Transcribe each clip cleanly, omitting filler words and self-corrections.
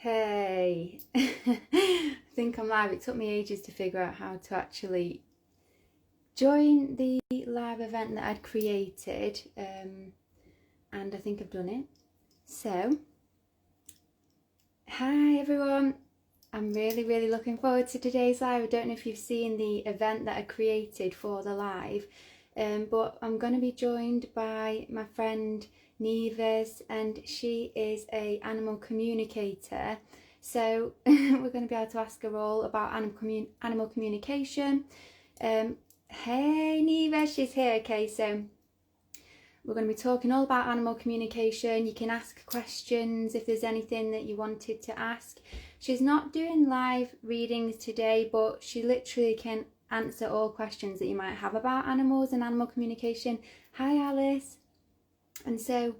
Hey, I think I'm live. It took me ages to figure out how to actually join the live event that I'd created, and I think I've done it. So, hi everyone. I'm really looking forward to today's live. I don't know if you've seen the event that I created for the live, but I'm going to be joined by my friend Nives, and she is an animal communicator. So we're going to be able to ask her all about animal communication. Hey Nives, she's here. Okay, so we're going to be talking all about animal communication. You can ask questions if there's anything that you wanted to ask. She's not doing live readings today, but she literally can answer all questions that you might have about animals and animal communication. Hi Alice. And so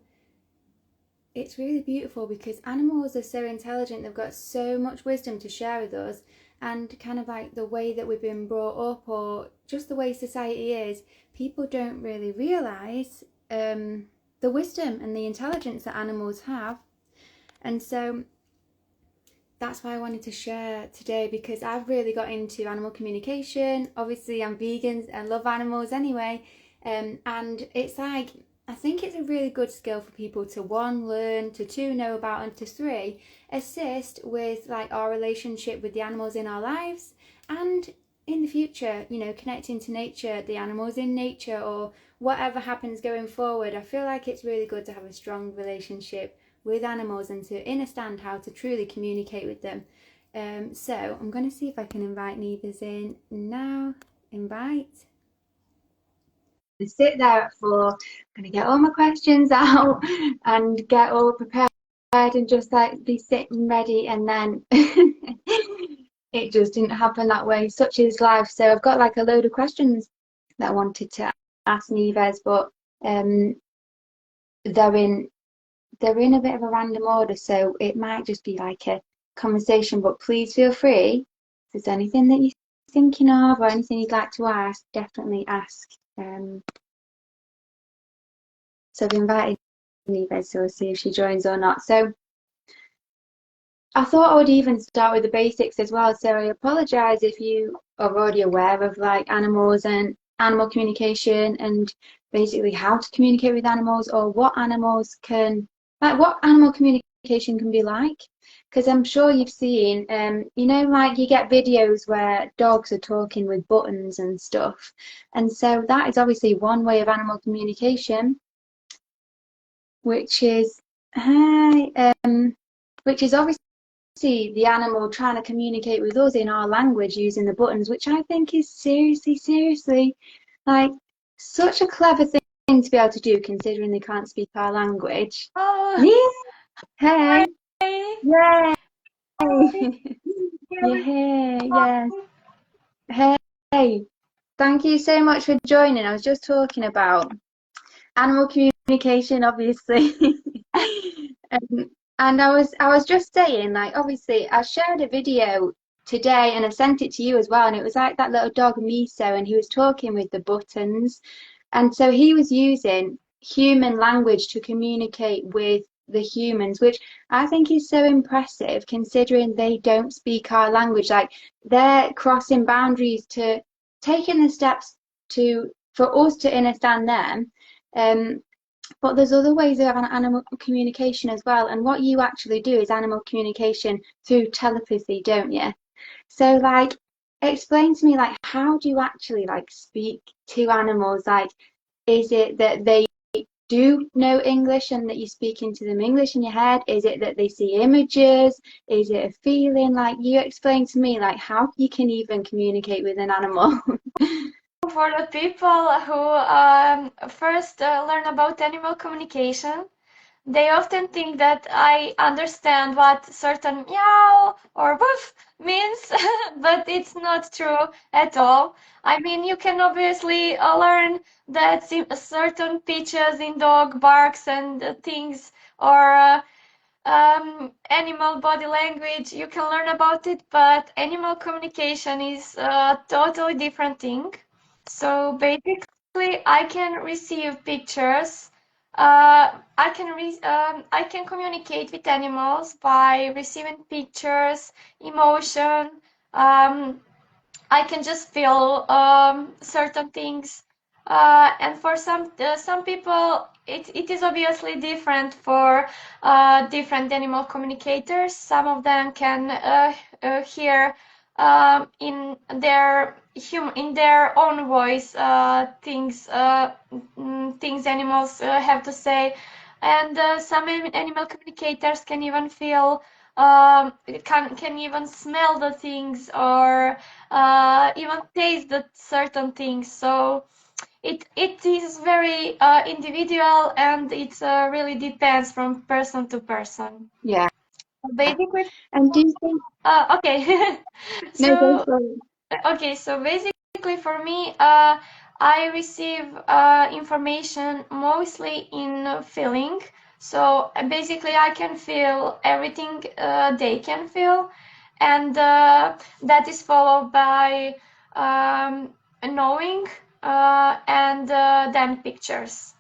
it's really beautiful because animals are so intelligent. They've got so much wisdom to share with us, and kind of like the way that we've been brought up, or just the way society is, people don't really realise the wisdom and the intelligence that animals have. And so that's why I wanted to share today, because I've really got into animal communication. Obviously I'm vegan, I love animals anyway, and it's like, I think it's a really good skill for people to, one, learn, to two, know about, and to three, assist with like our relationship with the animals in our lives, and in the future, you know, connecting to nature, the animals in nature, or whatever happens going forward. I feel like it's really good to have a strong relationship with animals and to understand how to truly communicate with them. So I'm going to see if I can invite Nives in now. Invite. Sit there at 4. I'm going to get all my questions out and get all prepared and just like be sitting ready, and then it just didn't happen that way. Such is life. So I've got like a load of questions that I wanted to ask Nives, but they're in a bit of a random order, so it might just be like a conversation. But please feel free, if there's anything that you're thinking of or anything you'd like to ask, definitely ask. So I've invited Nives, so we'll see if she joins or not. So I thought I would even start with the basics as well. So I apologise if you are already aware of like animals and animal communication, and basically how to communicate with animals, or what animals can, like what animal communication can be like. Because I'm sure you've seen, you know, like you get videos where dogs are talking with buttons and stuff. And so that is obviously one way of animal communication, which is, hi, which is obviously the animal trying to communicate with us in our language using the buttons, which I think is seriously, like, such a clever thing to be able to do, considering they can't speak our language. Oh, Yeah. Hey. hi. Yay. Here You're we here. are. Yes. Hey. Thank you so much for joining. I was just talking about animal communication, obviously. um, and I was just saying, like, obviously I shared a video today and I sent it to you as well, and it was like that little dog Miso, and he was talking with the buttons, and so he was using human language to communicate with the humans, which I think is so impressive considering they don't speak our language. Like, they're crossing boundaries to taking the steps to for us to understand them. But there's other ways of animal communication as well. And what you actually do is animal communication through telepathy, don't you? So, like, explain to me, like, how do you actually like speak to animals? Like, is it that they do know English and that you're speaking to them English in your head? Is it that they see images? Is it a feeling? Like, you explain to me, like, how you can even communicate with an animal. For the people who first learn about animal communication, they often think that I understand what certain meow or woof means, but it's not true at all. I mean, you can obviously learn that certain pitches in dog barks and things, or animal body language, you can learn about it, but animal communication is a totally different thing. So basically, I can receive pictures I can communicate with animals by receiving pictures, emotion. Um, I can just feel certain things, and for some people, it is obviously different for different animal communicators. Some of them can hear in their own voice things animals have to say, and some animal communicators can even feel can even smell the things or even taste the certain things. So it is very individual, and it really depends from person to person. Yeah. Basically, And do you think, okay. no, go So for it. okay, so basically for me, I receive information mostly in feeling. So basically, I can feel everything they can feel, and that is followed by um, knowing and then pictures.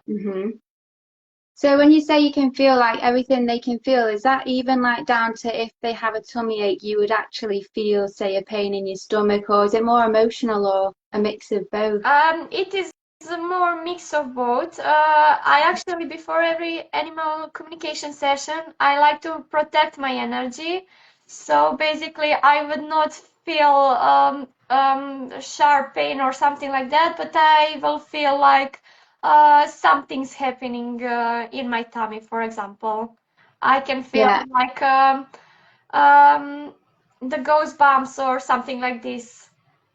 Hmm. So when you say you can feel like everything they can feel, is that even like down to if they have a tummy ache, you would actually feel, say, a pain in your stomach, or is it more emotional or a mix of both? It is a more mix of both. I actually, before every animal communication session, I like to protect my energy. So basically, I would not feel sharp pain or something like that, but I will feel like something's happening in my tummy, for example. I can feel Yeah, like um, the goosebumps or something like this.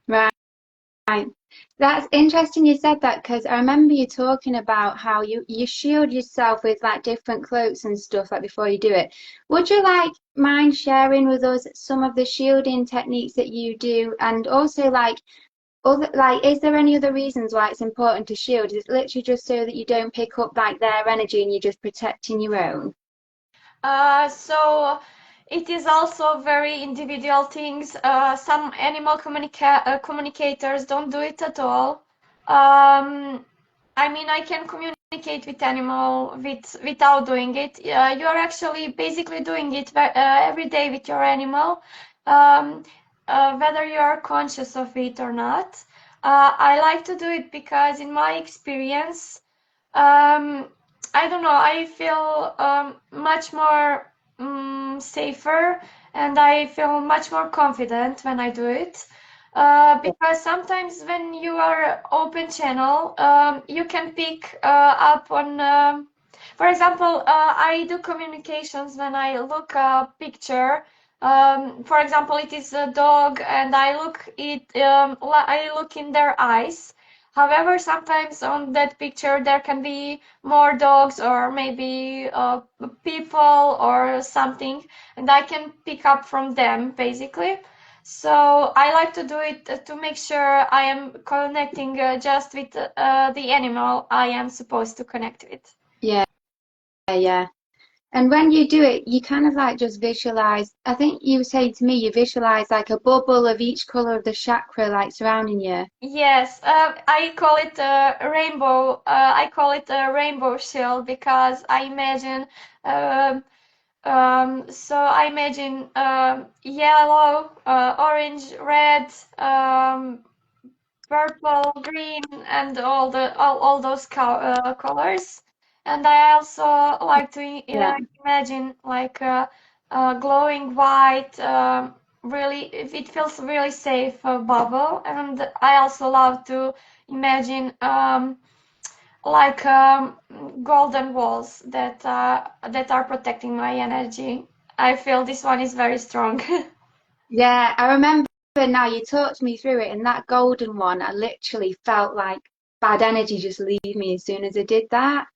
right. That's interesting you said that because I remember you talking about how you shield yourself with like different cloaks and stuff like before you do it. Would you like mind sharing with us some of the shielding techniques that you do and also like is there any other reasons why it's important to shield? Is it literally just so that you don't pick up like their energy and you're just protecting your own? So it is also very individual things. Some animal communicators don't do it at all. Um, I mean, I can communicate with animal without doing it. You are actually basically doing it every day with your animal, um, whether you are conscious of it or not. I like to do it because, in my experience, um, I don't know. I feel much more safer, and I feel much more confident when I do it. Because sometimes when you are open channel, you can pick up on, for example, I do communications when I look a picture. For example, it is a dog, and I look in their eyes. However, sometimes on that picture there can be more dogs or maybe people or something, and I can pick up from them basically. So I like to do it to make sure I am connecting just with the animal I am supposed to connect with. Yeah, yeah. And when you do it, you kind of like just visualize. I think you were saying to me, you visualize like a bubble of each color of the chakra like surrounding you. Yes, I call it a rainbow. I call it a rainbow shield because I imagine. So I imagine yellow, orange, red, purple, green, and all those colors. And I also like to Yeah. imagine like glowing white. Really, it feels really safe bubble. And I also love to imagine like golden walls that are protecting my energy. I feel this one is very strong. Yeah, I remember now you talked me through it, and that golden one, I literally felt like bad energy just leave me as soon as I did that.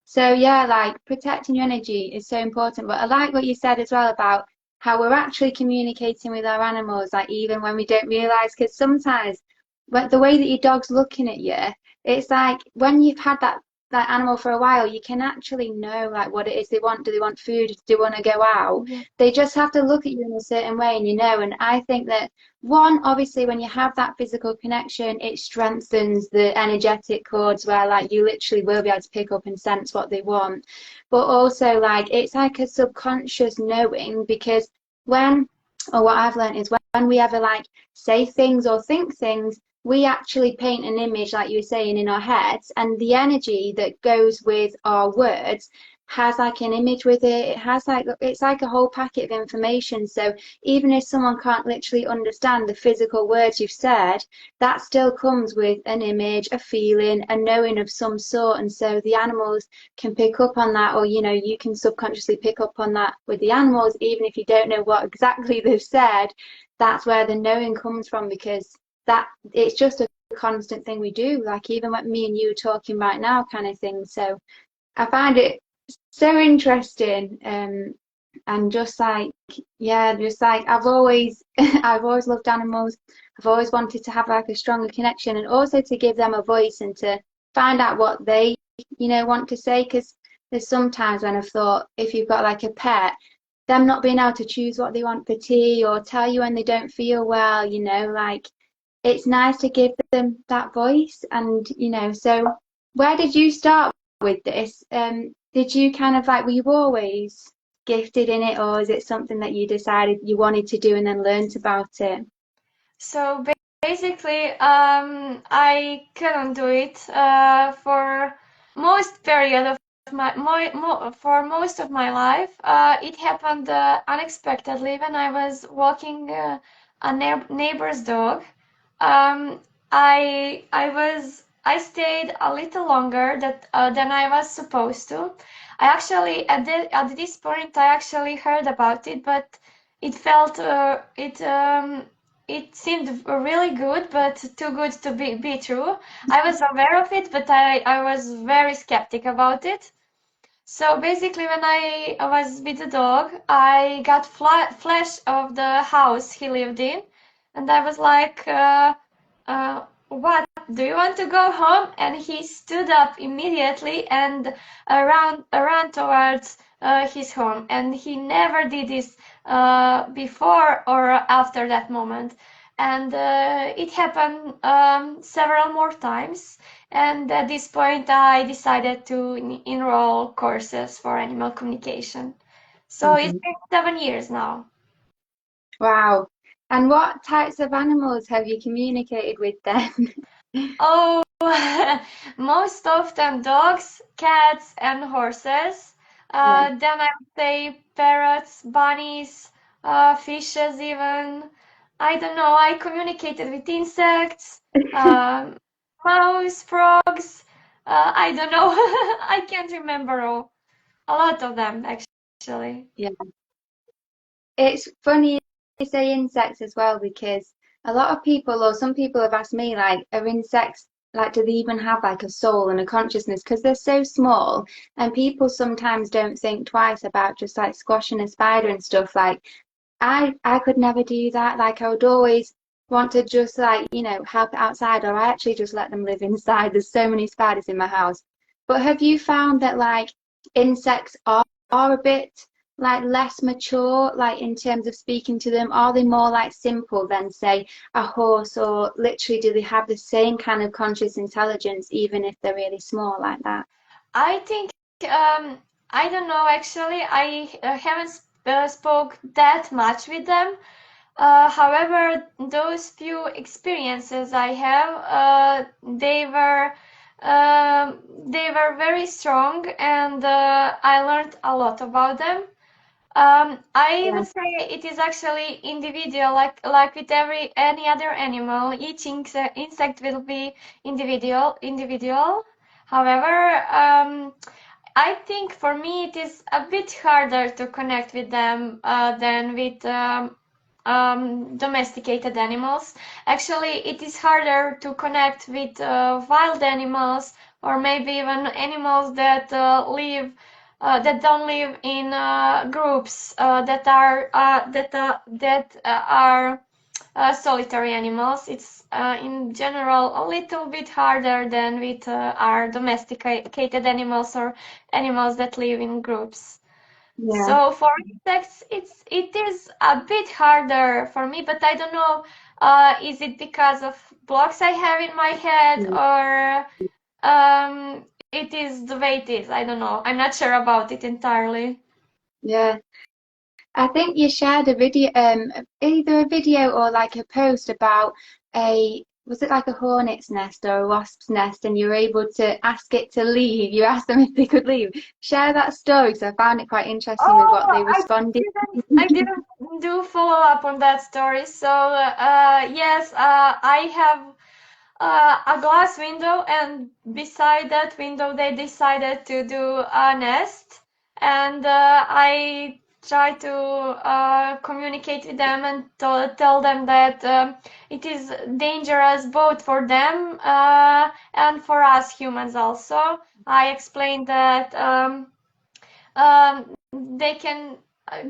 So yeah, like protecting your energy is so important. But I like what you said as well about how we're actually communicating with our animals, like even when we don't realize, because sometimes but the way that your dog's looking at you, it's like when you've had that that animal for a while, you can actually know like what it is they want. Do they want food? Do they want to go out? Yeah. They just have to look at you in a certain way and you know. And I think that one, obviously, when you have that physical connection, it strengthens the energetic cords where like you literally will be able to pick up and sense what they want. But also like it's like a subconscious knowing because when or what I've learned is when we ever like say things or think things, we actually paint an image, like you were saying, in our heads, and the energy that goes with our words has like an image with it. It has like it's like a whole packet of information. So even if someone can't literally understand the physical words you've said, that still comes with an image, a feeling, a knowing of some sort. And so the animals can pick up on that, or you can subconsciously pick up on that with the animals, even if you don't know what exactly they've said. That's where the knowing comes from because that it's just a constant thing we do, like even what me and you are talking right now kind of thing. So I find it so interesting, and just like yeah, just like I've always I've always loved animals. I've always wanted to have like a stronger connection and also to give them a voice and to find out what they want to say, because there's sometimes when I've thought if you've got like a pet, them not being able to choose what they want for tea or tell you when they don't feel well, like it's nice to give them that voice. And so where did you start with this? Did you kind of like, were you always gifted in it, or is it something that you decided you wanted to do and then learnt about it? So basically, I couldn't do it for most period of for most of my life. It happened unexpectedly when I was walking a neighbor's dog. Um, I stayed a little longer than I was supposed to. I actually at this point I actually heard about it, but it felt it seemed really good, but too good to be true. I was aware of it, but I was very skeptic about it. So basically, when I was with the dog, I got flash of the house he lived in, and I was like, "What? Do you want to go home?" And he stood up immediately and ran towards his home. And he never did this before or after that moment. And it happened several more times. And at this point, I decided to enroll courses for animal communication. So it's Mhm. been 7 years now. Wow. And what types of animals have you communicated with then? Oh, most often dogs, cats, and horses. Yeah. Then I would say parrots, bunnies, fishes even. I don't know, I communicated with insects, um, mouse, frogs. I don't know. I can't remember all. A lot of them, actually. Yeah. It's funny you say insects as well because a lot of people, or some people have asked me, like, are insects, like, do they even have like a soul and a consciousness? Because they're so small, and people sometimes don't think twice about just like squashing a spider and stuff. Like, I could never do that. Like, I would always want to just like, help outside, or I actually just let them live inside. There's so many spiders in my house. But have you found that like insects are a bit like less mature, like in terms of speaking to them? Are they more like simple than say a horse, or literally do they have the same kind of conscious intelligence even if they're really small like that? I think I don't know actually. I haven't spoke that much with them. However, those few experiences I have, they were very strong, and I learned a lot about them. I Yeah, would say it is actually individual, like with every any other animal. Each insect will be individual. However, I think for me it is a bit harder to connect with them than with domesticated animals. Actually, it is harder to connect with wild animals, or maybe even animals that live that don't live in groups that are solitary animals. It's in general a little bit harder than with our domesticated animals or animals that live in groups. Yeah. So for insects, it is a bit harder for me, but I don't know, is it because of blocks I have in my head or it is the way it is? I don't know. I'm not sure about it entirely. Yeah. I think you shared a video, either a video or like a post about was it like a hornet's nest or a wasp's nest, and you were able to ask it to leave. You asked them if they could leave. Share that story, because I found it quite interesting with what Oh, they responded. I didn't do follow up on that story. So yes, I have a glass window, and beside that window, they decided to do a nest. And I try to communicate with them and tell them that it is dangerous both for them and for us humans also. I explained that they can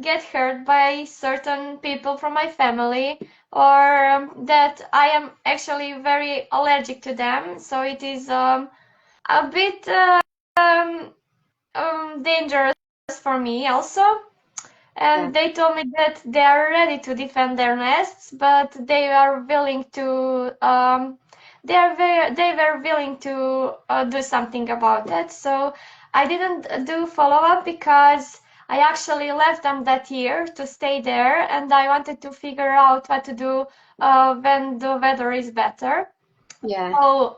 get hurt by certain people from my family, or that I am actually very allergic to them. So it is a bit dangerous for me also. Yeah, And they told me that they are ready to defend their nests, but they are willing to they were willing to do something about that. So I didn't do follow up because I actually left them that year to stay there, and I wanted to figure out what to do when the weather is better. yeah. So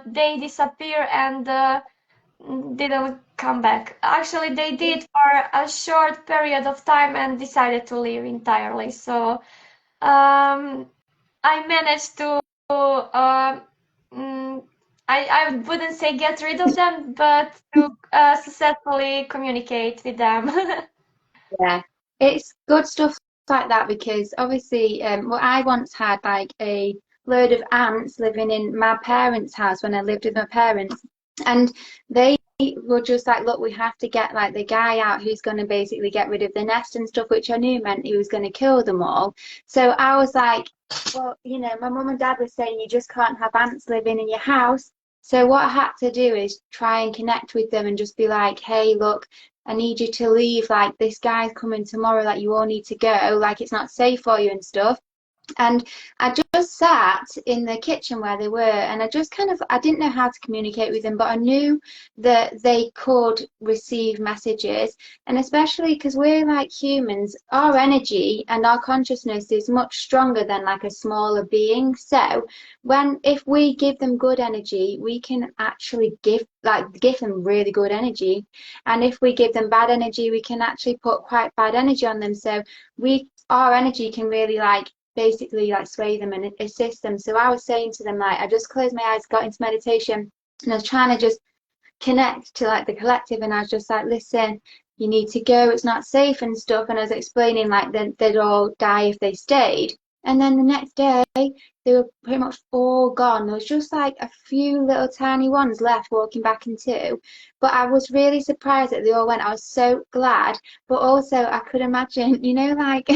they disappear and didn't come back. Actually, they did for a short period of time and decided to leave entirely. So I managed to, mm, I wouldn't say get rid of them, but to successfully communicate with them. Yeah, it's good stuff like that because obviously, well, I once had like a load of ants living in my parents' house when I lived with my parents, and they were just like, look, we have to get like the guy out who's going to basically get rid of the nest and stuff, which I knew meant he was going to kill them all. So I was like, well, my mum and dad were saying you just can't have ants living in your house. So what I had to do is try and connect with them and just be like, hey, look, I need you to leave. Like, this guy's coming tomorrow. Like, you all need to go. Like, it's not safe for you and stuff. And I just sat in the kitchen where they were, and I didn't know how to communicate with them, but I knew that they could receive messages. And especially because we're like humans, our energy and our consciousness is much stronger than like a smaller being. So if we give them good energy, we can actually give them really good energy. And if we give them bad energy, we can actually put quite bad energy on them. So our energy can really like basically like sway them and assist them. So I was saying to them, like, I just closed my eyes, got into meditation, and I was trying to just connect to like the collective, and I was just like, listen, you need to go, it's not safe and stuff. And I was explaining like they'd all die if they stayed. And then the next day they were pretty much all gone. There was just like a few little tiny ones left walking back into. But I was really surprised that they all went. I was so glad. But also I could imagine, like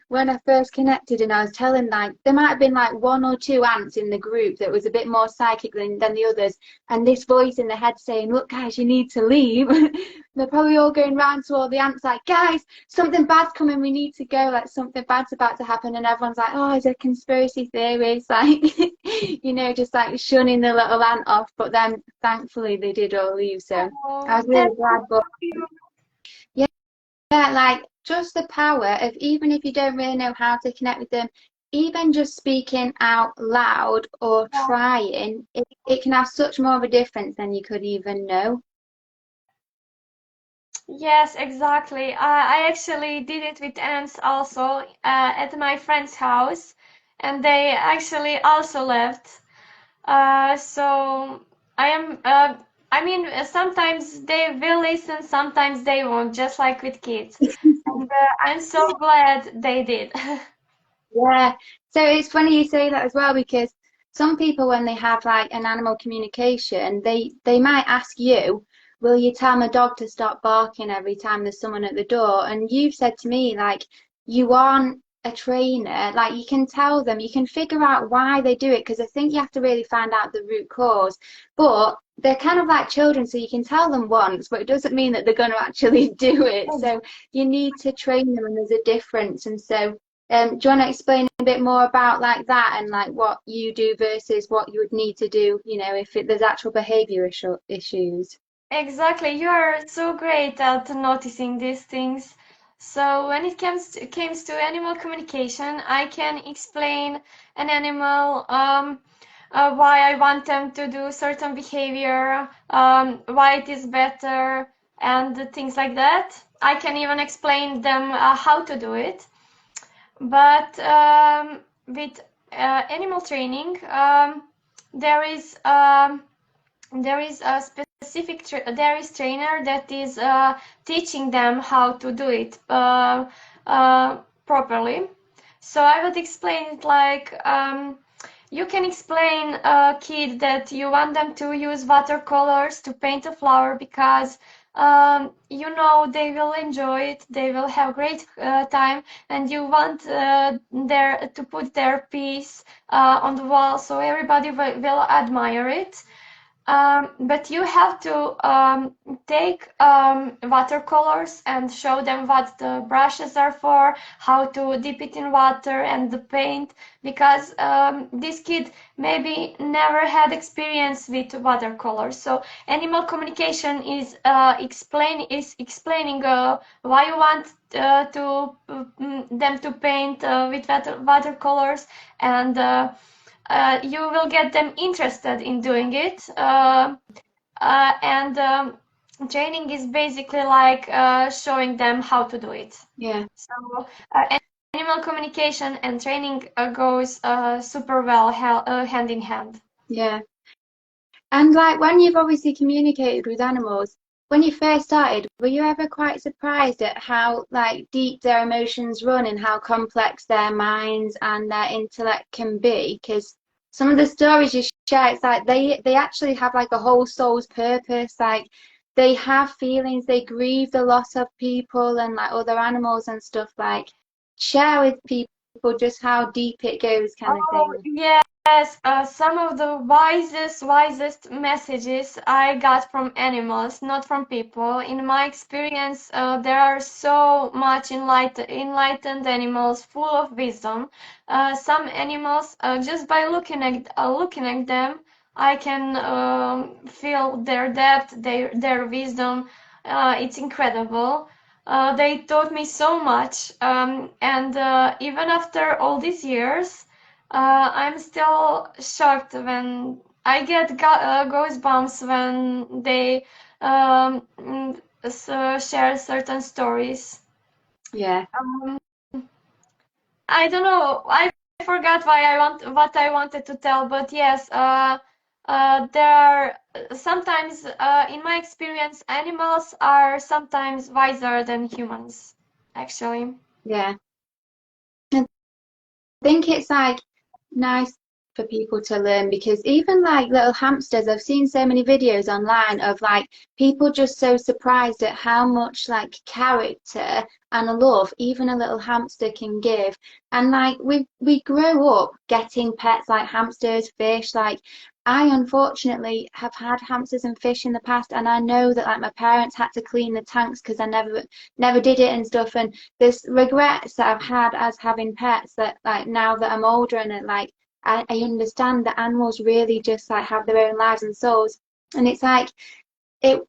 when I first connected and I was telling like there might have been like one or two ants in the group that was a bit more psychic than the others, and this voice in the head saying, look guys, you need to leave. They're probably all going round to all the ants like, guys, something bad's coming, we need to go, like something bad's about to happen, and everyone's like, oh, it's a conspiracy theory. It's like just like shunning the little ant off. But then thankfully they did all leave, so I was Oh, really that's glad. But yeah, yeah, like just the power of, even if you don't really know how to connect with them, even just speaking out loud or trying, it can have such more of a difference than you could even know. yes, exactly. I actually did it with ants also at my friend's house, and they actually also left. So I am. I mean, sometimes they will listen, sometimes they won't, just like with kids. And I'm so glad they did. Yeah. So it's funny you say that as well, because some people, when they have like an animal communication, they might ask you, will you tell my dog to stop barking every time there's someone at the door? And you've said to me like you aren't a trainer, like you can tell them, you can figure out why they do it, because I think you have to really find out the root cause. But they're kind of like children, so you can tell them once, but it doesn't mean that they're going to actually do it. So you need to train them, and there's a difference. And so, do you want to explain a bit more about like that and like what you do versus what you would need to do, if there's actual behavior issues? Exactly, you are so great at noticing these things. So when it comes to animal communication, I can explain an animal why I want them to do certain behavior, why it is better, and things like that. I can even explain them how to do it. But with animal training, there is there is a specific there is trainer that is teaching them how to do it properly. So I would explain it like you can explain a kid that you want them to use watercolors to paint a flower because they will enjoy it, they will have great time, and you want to put their piece on the wall so everybody will admire it. But you have to take watercolors and show them what the brushes are for, how to dip it in water and the paint, because this kid maybe never had experience with watercolors. So animal communication is explaining why you want them to paint with watercolors, and you will get them interested in doing it. And training is basically like showing them how to do it. Yeah. So animal communication and training goes super well hand in hand. Yeah. And like when you've obviously communicated with animals, when you first started, were you ever quite surprised at how like deep their emotions run and how complex their minds and their intellect can be? Because some of the stories you share, it's like they actually have like a whole soul's purpose. Like they have feelings, they grieve the loss of people and like other animals and stuff. Like share with people just how deep it goes, kind of Oh, thing. yes, some of the wisest messages I got from animals, not from people. In my experience, there are so much enlightened animals full of wisdom. Some animals, just by looking at them, I can feel their depth, their wisdom. It's incredible. They taught me so much, and even after all these years. I'm still shocked when I get goosebumps when they share certain stories. Yeah. Um, I don't know. I forgot what I wanted to tell, but yes, there are sometimes, in my experience, animals are sometimes wiser than humans, actually. Yeah. Think it's like nice for people to learn because even like little hamsters, I've seen so many videos online of like people just so surprised at how much like character and love even a little hamster can give. And like we grow up getting pets like hamsters, fish, like I unfortunately have had hamsters and fish in the past, and I know that like my parents had to clean the tanks because I never did it and stuff. And there's regrets that I've had as having pets that like now that I'm older and like I understand that animals really just like have their own lives and souls. And it's like it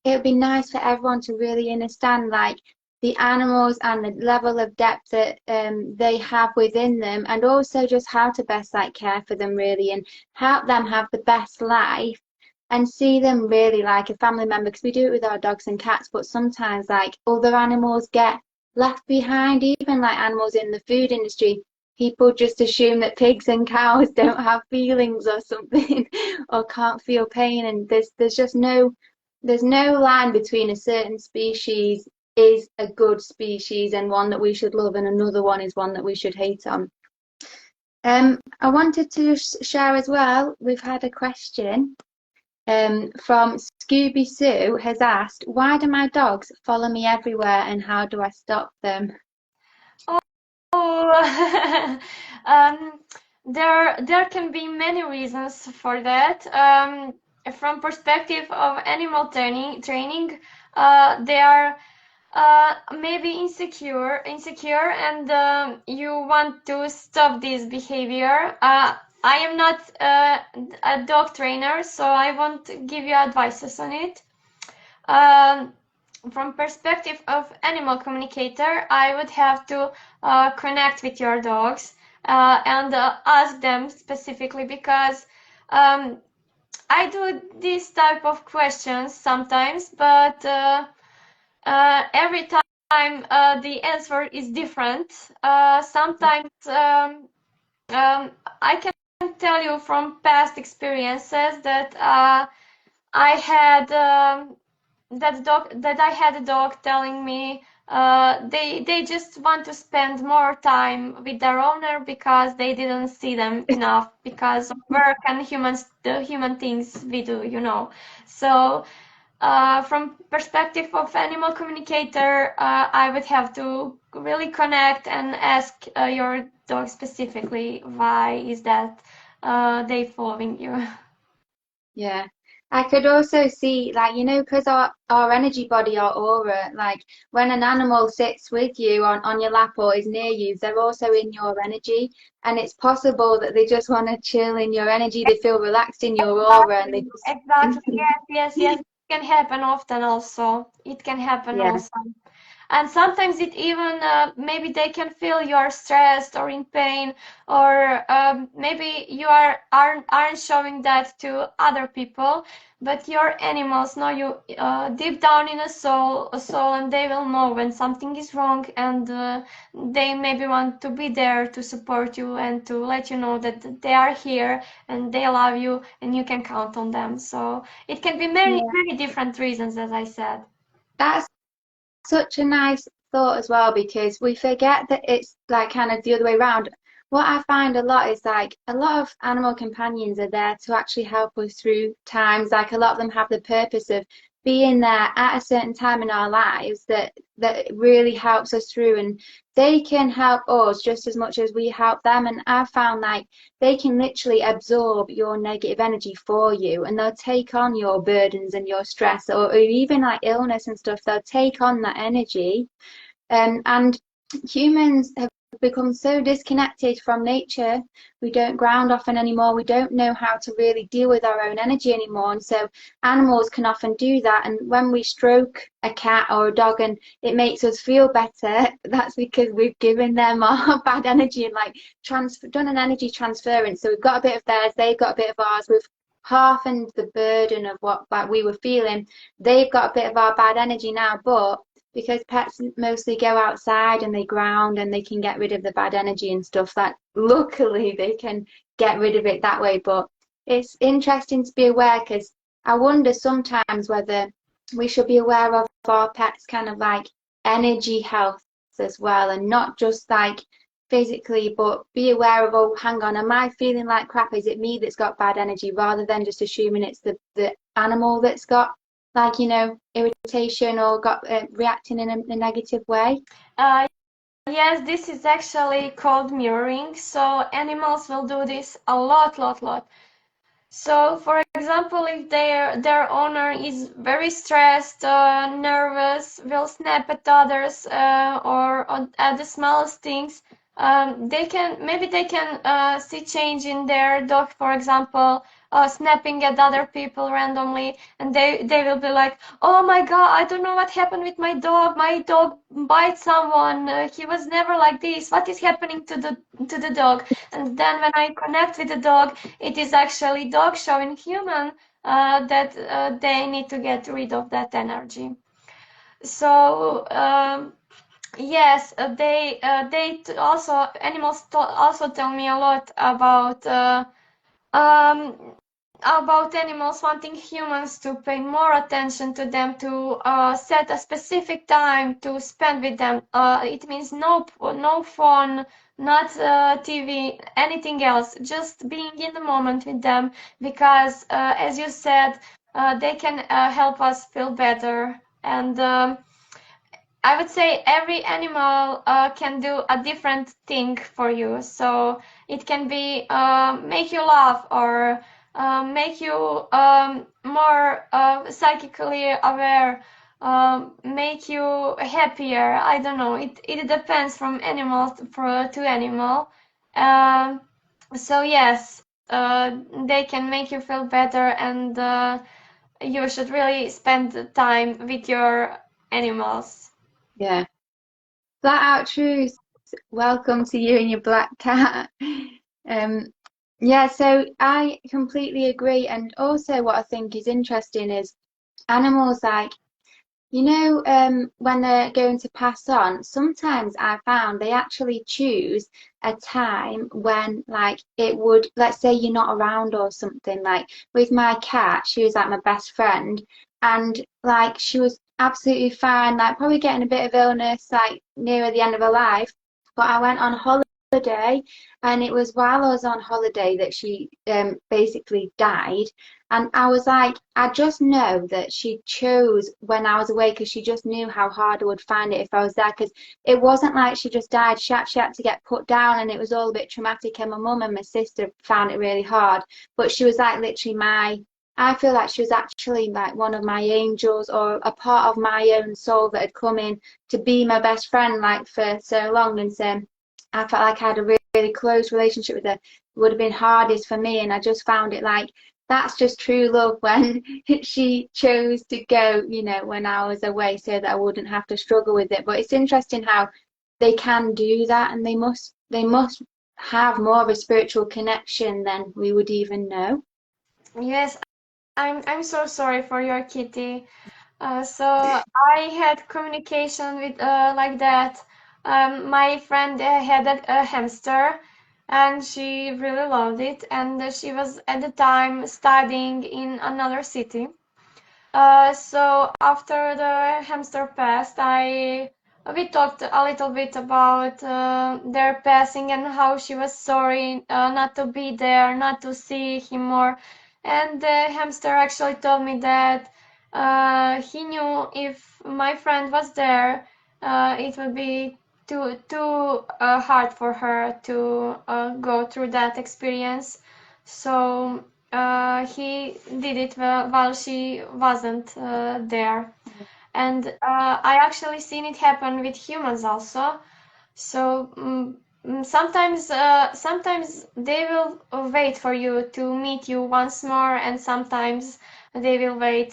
would be nice for everyone to really understand like the animals and the level of depth that they have within them, and also just how to best like care for them really and help them have the best life and see them really like a family member, because we do it with our dogs and cats, but sometimes like other animals get left behind, even like animals in the food industry. People just assume that pigs and cows don't have feelings or something or can't feel pain, and there's no line between a certain species is a good species and one that we should love and another one is one that we should hate on. I wanted to share as well, we've had a question from Scooby Sue has asked, why do my dogs follow me everywhere and how do I stop them? um, there can be many reasons for that. From perspective of animal training, they are maybe insecure, and you want to stop this behavior. I am not a dog trainer, so I won't give you advices on it. Um, from perspective of animal communicator, I would have to connect with your dogs and ask them specifically, because um, I do this type of questions sometimes, but every time the answer is different. Sometimes I can tell you from past experiences that I had that I had a dog telling me they just want to spend more time with their owner because they didn't see them enough because of work and the human things we do, you know. So from perspective of animal communicator, I would have to really connect and ask your dog specifically why is that they following you. Yeah. I could also see, like, because our energy body, our aura, like when an animal sits with you on your lap or is near you, they're also in your energy. And it's possible that they just want to chill in your energy. They feel relaxed in your aura and they Exactly, just, exactly. Yes. It can happen often also. It can happen yeah. also. And sometimes it even maybe they can feel you are stressed or in pain, or maybe you aren't showing that to other people, but your animals know you deep down in a soul, and they will know when something is wrong, and they maybe want to be there to support you and to let you know that they are here and they love you and you can count on them. So it can be many Yeah. many different reasons, as I said. That's such a nice thought as well because we forget that it's like kind of the other way around. What I find a lot is like a lot of animal companions are there to actually help us through times. Like a lot of them have the purpose of being there at a certain time in our lives that really helps us through, and they can help us just as much as we help them. And I've found like they can literally absorb your negative energy for you and they'll take on your burdens and your stress or even like illness and stuff. They'll take on that energy. And humans have become so disconnected from nature. We don't ground often anymore. We don't know how to really deal with our own energy anymore. And so animals can often do that. And when we stroke a cat or a dog and it makes us feel better, that's because we've given them our bad energy and like done an energy transference. So we've got a bit of theirs, they've got a bit of ours. We've halved the burden of what like we were feeling. They've got a bit of our bad energy now, but because pets mostly go outside and they ground and they can get rid of the bad energy and stuff, that luckily they can get rid of it that way. But it's interesting to be aware because I wonder sometimes whether we should be aware of our pets kind of like energy health as well, and not just like physically, but be aware of, oh, hang on, am I feeling like crap? Is it me that's got bad energy, rather than just assuming it's the animal that's got like, irritation or got reacting in a negative way. Uh, yes, this is actually called mirroring. So animals will do this a lot. So, for example, if their owner is very stressed, nervous, will snap at others, or at the smallest things, they can see change in their dog, for example, snapping at other people randomly, and they will be like, "Oh my God, I don't know what happened with my dog. My dog bites someone. He was never like this. What is happening to the dog?" And then when I connect with the dog, it is actually dog showing human that they need to get rid of that energy. So yes, also animals also tell me a lot um, about animals wanting humans to pay more attention to them, to set a specific time to spend with them. It means no phone, not TV, anything else, just being in the moment with them, because as you said, they can help us feel better. And I would say every animal can do a different thing for you. So it can be make you laugh or make you more psychically aware, make you happier. I don't know. It depends from animal to animal. Um, so yes, they can make you feel better, and you should really spend the time with your animals. Yeah. Flat out truth. Welcome to you and your black cat. Um, yeah, so I completely agree. And also, what I think is interesting is animals like when they're going to pass on, sometimes I found they actually choose a time when, like, it would, let's say you're not around or something. Like with my cat, she was like my best friend, and like she was absolutely fine, like probably getting a bit of illness, like near the end of her life. But I went on holiday, and it was while I was on holiday that she basically died. And I was like, I just know that she chose when I was away because she just knew how hard I would find it if I was there. Because it wasn't like she just died. She had to get put down and it was all a bit traumatic. And my mum and my sister found it really hard. But she was like literally I feel like she was actually like one of my angels or a part of my own soul that had come in to be my best friend like for so long. And so I felt like I had a really, really close relationship with her. It would have been hardest for me. And I just found it like, that's just true love when she chose to go, when I was away so that I wouldn't have to struggle with it. But it's interesting how they can do that and they must have more of a spiritual connection than we would even know. Yes, I'm so sorry for your kitty. So I had communication with like that. My friend had a hamster, and she really loved it. And she was at the time studying in another city. So after the hamster passed, I we talked a little bit about their passing and how she was sorry not to be there, not to see him more. And the hamster actually told me that he knew if my friend was there, it would be too hard for her to go through that experience. So he did it while she wasn't there. And I actually seen it happen with humans also. So sometimes they will wait for you to meet you once more, and sometimes they will wait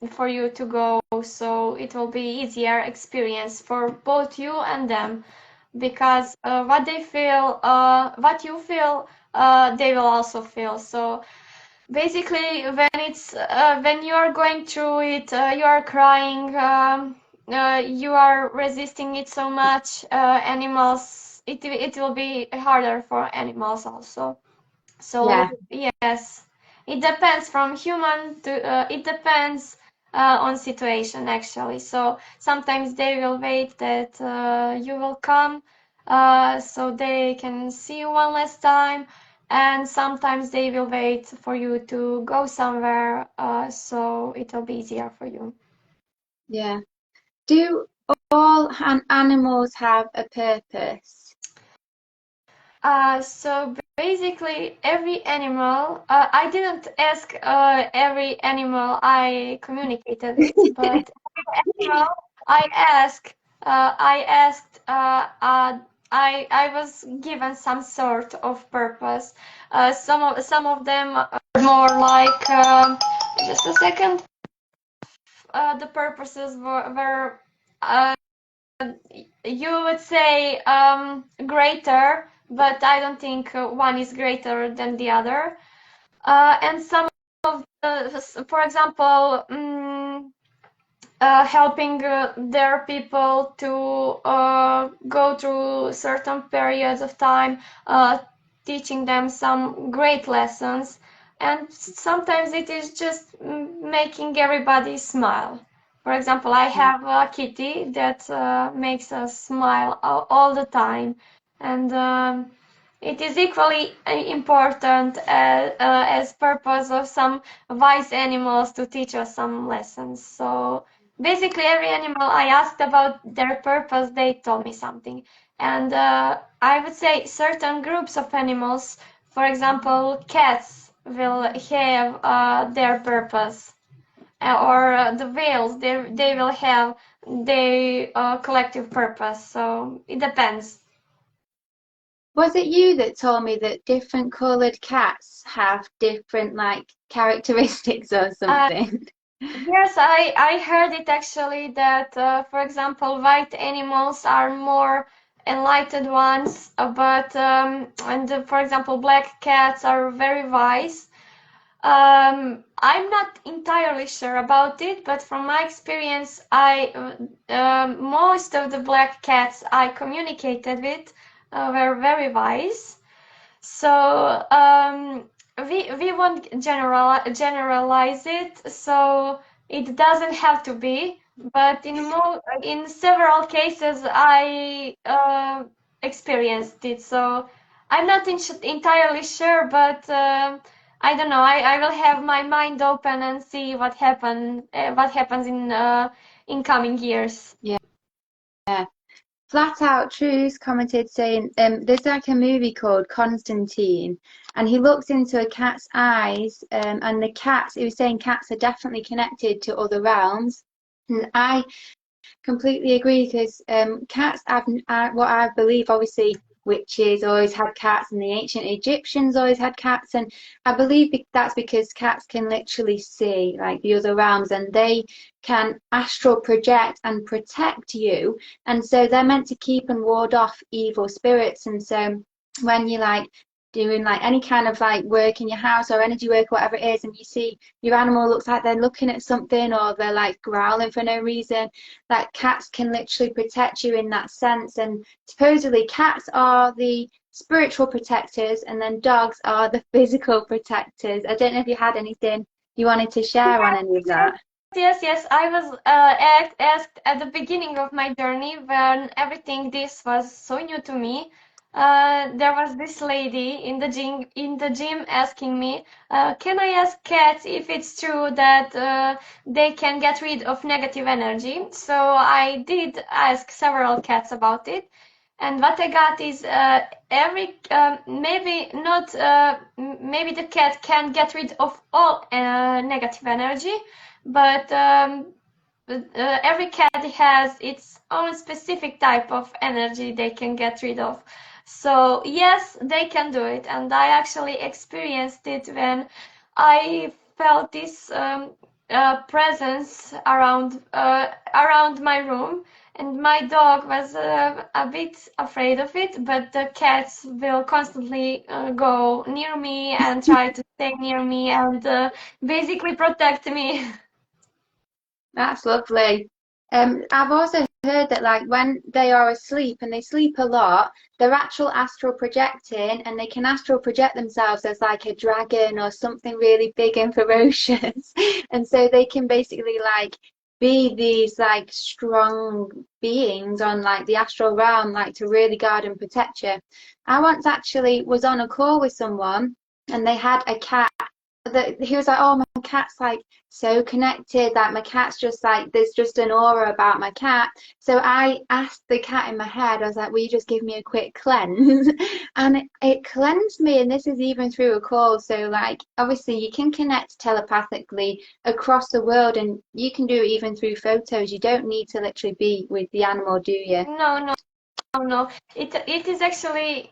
for you to go. So it will be easier experience for both you and them, because what you feel, they will also feel. So basically, when you are going through it, you are crying, you are resisting it so much. Animals, it will be harder for animals also. So Yeah, yes, it depends from human to it depends on situation actually. So sometimes they will wait that you will come, so they can see you one last time, and sometimes they will wait for you to go somewhere, so it will be easier for you. yeah. Do all animals have a purpose? So basically, every animal, I didn't ask every animal I communicated with, but animal I asked, I was given some sort of purpose. Some of them are more like, just a second, the purposes were uh, you would say greater, but I don't think one is greater than the other. And some of, for example, helping their people to go through certain periods of time, teaching them some great lessons. And sometimes it is just making everybody smile. For example, I have a kitty that makes us smile all the time. And it is equally important as purpose of some wise animals to teach us some lessons. So basically every animal I asked about their purpose, they told me something. And I would say certain groups of animals, for example, cats will have their purpose, or the whales, they will have their collective purpose. So it depends. Was it you that told me that different coloured cats have different like characteristics or Uh, something? Yes, I heard it actually that, for example, white animals are more enlightened ones, but for example, black cats are very wise. I'm not entirely sure about it, but from my experience, most of the black cats I communicated with were very wise. So we won't generalize it. So it doesn't have to be. But in several cases, I experienced it. So I'm not entirely sure, but I don't know. I will have my mind open and see what happens in coming years. Yeah. Flat Out Truths commented saying, there's like a movie called Constantine, and he looks into a cat's eyes, and the cats, he was saying cats are definitely connected to other realms. And I completely agree because cats have what I believe, obviously, witches always had cats, and the ancient Egyptians always had cats, and I believe that's because cats can literally see like the other realms, and they can astral project and protect you, and so they're meant to keep and ward off evil spirits, and so when you like doing like any kind of like work in your house or energy work or whatever it is and you see your animal looks like they're looking at something or they're like growling for no reason, that cats can literally protect you in that sense. And supposedly cats are the spiritual protectors and then dogs are the physical protectors. I don't know if you had anything you wanted to share on any of Yes, that. yes. I was asked at the beginning of my journey when everything this was so new to me. There was this lady in the gym asking me, "Can I ask cats if it's true that they can get rid of negative energy?" So I did ask several cats about it, and what I got is every maybe not maybe the cat can get rid of all negative energy, but every cat has its own specific type of energy they can get rid of. So yes, they can do it, and I actually experienced it when I felt this presence around my room, and my dog was a bit afraid of it, but the cats will constantly go near me and try to stay near me and basically protect me. That's lovely. I've also heard that like when they are asleep and they sleep a lot, they're actual astral projecting and they can astral project themselves as like a dragon or something really big and ferocious. And so they can basically like be these like strong beings on like the astral realm, like to really guard and protect you. I once actually was on a call with someone and they had a cat that he was like, oh, my cat's like so connected, like my cat's just like there's just an aura about my cat. So I asked the cat in my head, I was like, will you just give me a quick cleanse? And it cleansed me, and this is even through a call. So like obviously you can connect telepathically across the world, and you can do it even through photos. You don't need to literally be with the animal, do you? No, no. Oh no, it is actually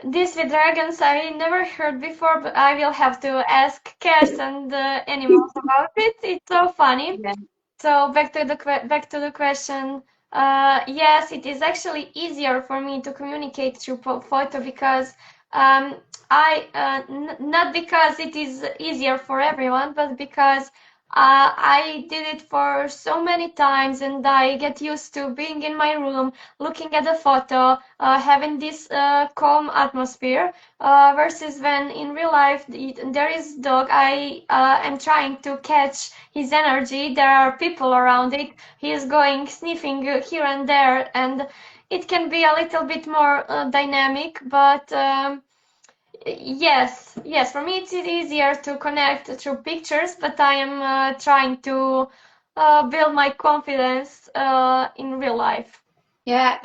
this with dragons I never heard before, but I will have to ask cats and animals about it. It's so funny. Yeah. So back to the question. Yes, it is actually easier for me to communicate through photo because um, not because it is easier for everyone, but because I did it for so many times, and I get used to being in my room, looking at the photo, having this calm atmosphere. Versus when in real life there is dog, I am trying to catch his energy. There are people around it. He is going sniffing here and there, and it can be a little bit more dynamic. But yes, for me it's easier to connect through pictures. But I am trying to build my confidence in real life. Yeah,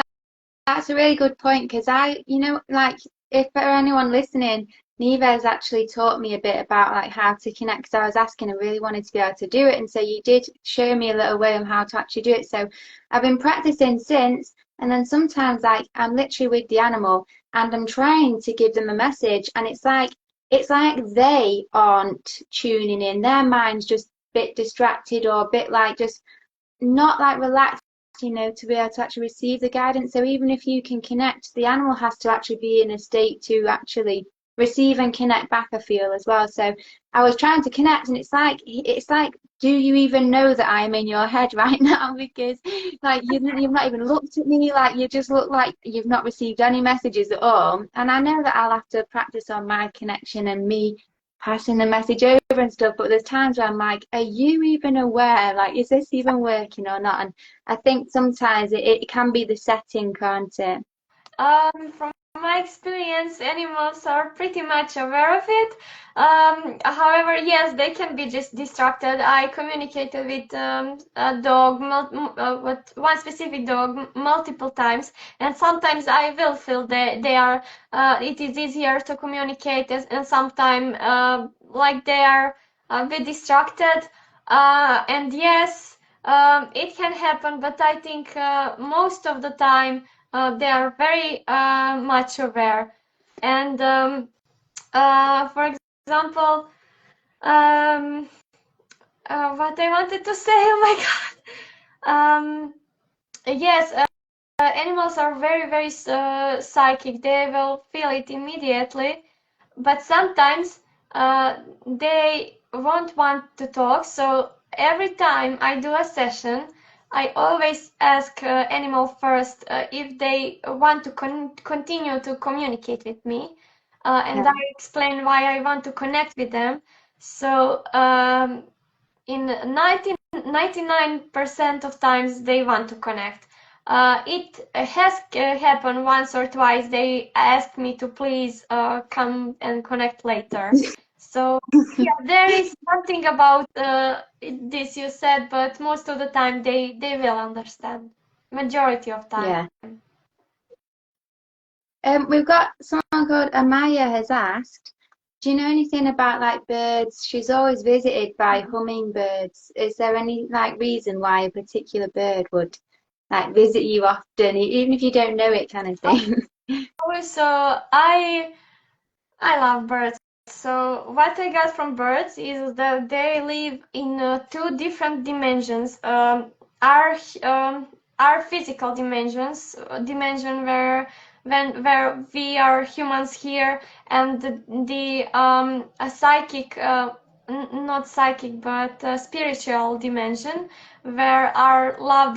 that's a really good point because like if for anyone listening, Nives actually taught me a bit about like how to connect. So I was asking, I really wanted to be able to do it, and so you did show me a little way on how to actually do it. So I've been practicing since, and then sometimes like I'm literally with the animal and I'm trying to give them a message, and it's like they aren't tuning in. Their mind's just a bit distracted or a bit like just not like relaxed, to be able to actually receive the guidance. So even if you can connect, the animal has to actually be in a state to actually receive and connect back, I feel as well. So I was trying to connect, and it's like, do you even know that I am in your head right now? Because like you've not even looked at me, like you just look like you've not received any messages at all. And I know that I'll have to practice on my connection and me passing the message over and stuff, but there's times where I'm like, are you even aware? Like, is this even working or not? And I think sometimes it can be the setting, can't it? From my experience, animals are pretty much aware of it. However, yes, they can be just distracted. I communicated with a dog, with one specific dog, multiple times, and sometimes I will feel that they are. It is easier to communicate, and sometimes like they are a bit distracted. And yes, it can happen, but I think most of the time they are very much aware. And for example, um, what I wanted to say, oh my God. Yes, animals are very, very psychic. They will feel it immediately, but sometimes they won't want to talk. So every time I do a session, I always ask animal first if they want to continue to communicate with me, and I Yeah. explain why I want to connect with them. So in 99% of times they want to connect. It has happened once or twice. They asked me to please come and connect later. So yeah, there is something about this you said, but most of the time they will understand. Majority of time. Yeah. We've got someone called Amaya has asked, do you know anything about like birds? She's always visited by hummingbirds. Is there any like reason why a particular bird would like visit you often, even if you don't know it, kind of thing? Also, I love birds. So what I got from birds is that they live in two different dimensions. Our um, our physical dimensions, dimension where we are humans here, and the a psychic, not psychic, but spiritual dimension, where our loved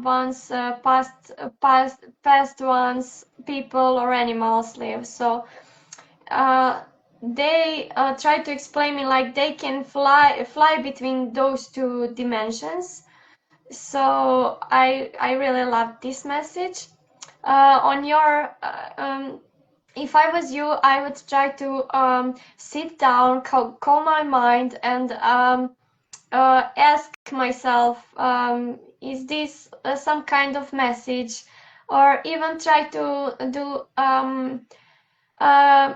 ones, past ones, people or animals live. So uh, they try to explain me like they can fly between those two dimensions. So I really love this message. On your if I was you, I would try to sit down, calm my mind, and ask myself, is this some kind of message, or even try to do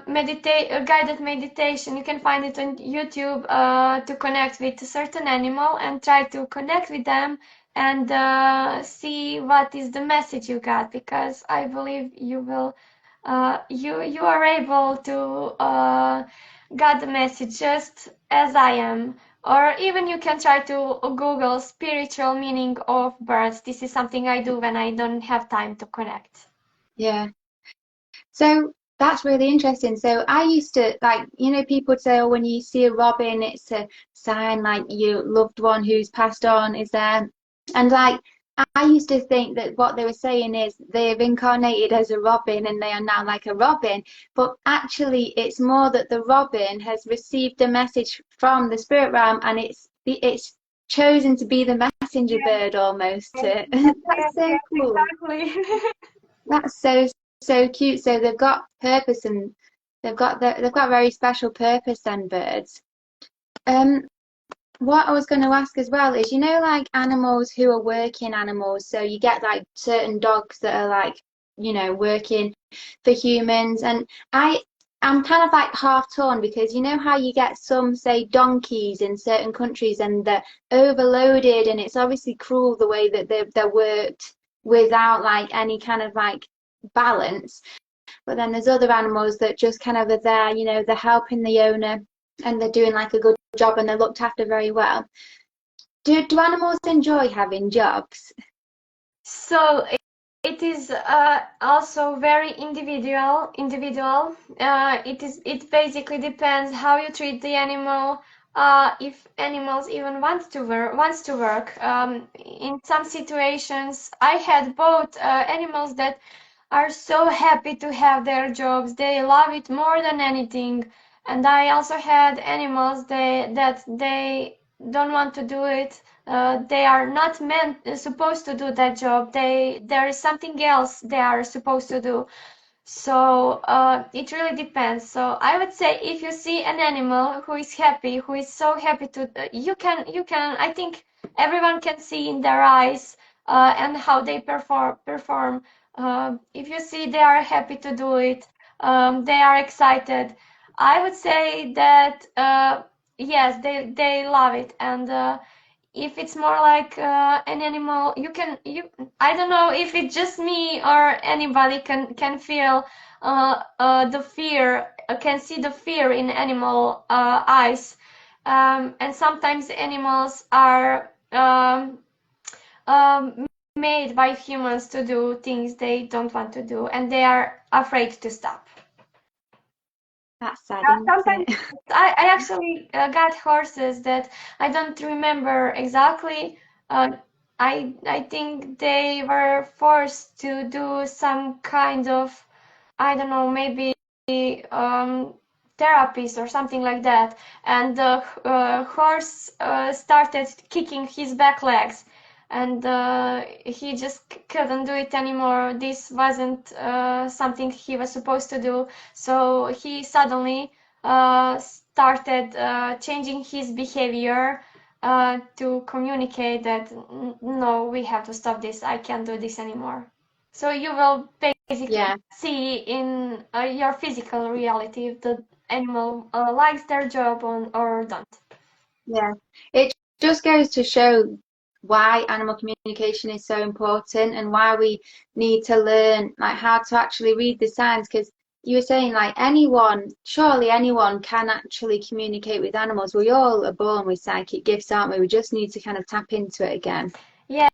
meditate guided meditation. You can find it on YouTube, to connect with a certain animal and try to connect with them and see what is the message you got, because I believe you will you are able to get the message just as I am. Or even you can try to Google spiritual meaning of birds. This is something I do when I don't have time to connect. Yeah. So that's really interesting. So I used to like, people would say, oh, when you see a robin, it's a sign like your loved one who's passed on is there. And like, I used to think that what they were saying is they've incarnated as a robin and they are now like a robin. But actually, it's more that the robin has received a message from the spirit realm and it's chosen to be the messenger bird almost. Yes, That's so yes, cool. exactly. That's so cute. So they've got purpose and they've got very special purpose then birds. Um, What I was going to ask as well is, like animals who are working animals. So you get like certain dogs that are like, working for humans. And I, I'm kind of like half torn because you know how you get some, say, donkeys in certain countries and they're overloaded and it's obviously cruel the way that they're worked without like any kind of like balance. But then there's other animals that just kind of are there, they're helping the owner and they're doing like a good job and they're looked after very well. Do animals enjoy having jobs? So it is also very individual. It basically depends how you treat the animal. If animals even wants to work. In some situations, I had both animals that are so happy to have their jobs. They love it more than anything. And I also had animals that they don't want to do it. They are not supposed to do that job. There is something else they are supposed to do. So it really depends. So I would say if you see an animal who is happy, who is so happy to, I think everyone can see in their eyes and how they perform. If you see they are happy to do it, they are excited. I would say that yes, they love it, and if it's more like an animal, I don't know if it's just me or anybody can feel the fear, can see the fear in animal eyes. And sometimes animals are made by humans to do things they don't want to do, and they are afraid to stop. That's sad, isn't Sometimes it? I actually got horses that I don't remember exactly. Uh, I think they were forced to do some kind of, I don't know, maybe um, therapies or something like that. And the horse started kicking his back legs, and he just couldn't do it anymore. This wasn't something he was supposed to do. So he suddenly started changing his behavior to communicate that no, we have to stop this. I can't do this anymore. So you will basically Yeah, see in your physical reality if the animal likes their job or don't. yeah. It just goes to show why animal communication is so important and why we need to learn like how to actually read the signs because you were saying like anyone, surely anyone can actually communicate with animals. We all are born with psychic gifts, aren't we? We just need to kind of tap into it again. Yes,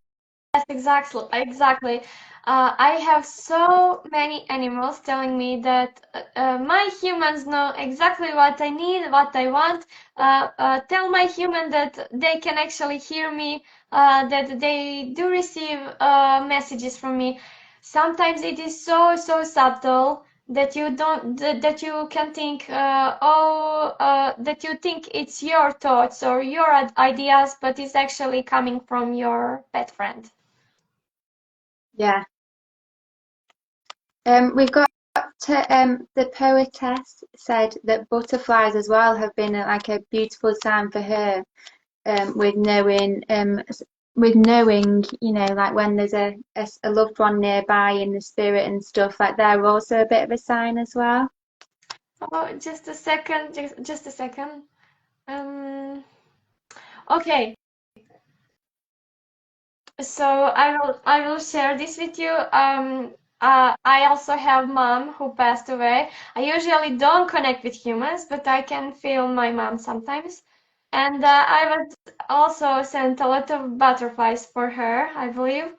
exactly, exactly. I have so many animals telling me that my humans know exactly what I need, what I want. Tell my human that they can actually hear me, that they do receive messages from me. Sometimes it is so subtle that you don't that you can think that you think it's your thoughts or your ideas, but it's actually coming from your pet friend. Yeah. We've got the poetess said that butterflies as well have been like a beautiful sign for her, with knowing, like when there's a loved one nearby in the spirit and stuff, like they're also a bit of a sign as well. Oh, just a second, just a second. Um, okay, so I will share this with you. I also have mom who passed away. I usually don't connect with humans, but I can feel my mom sometimes. And I was also sent a lot of butterflies for her, I believe.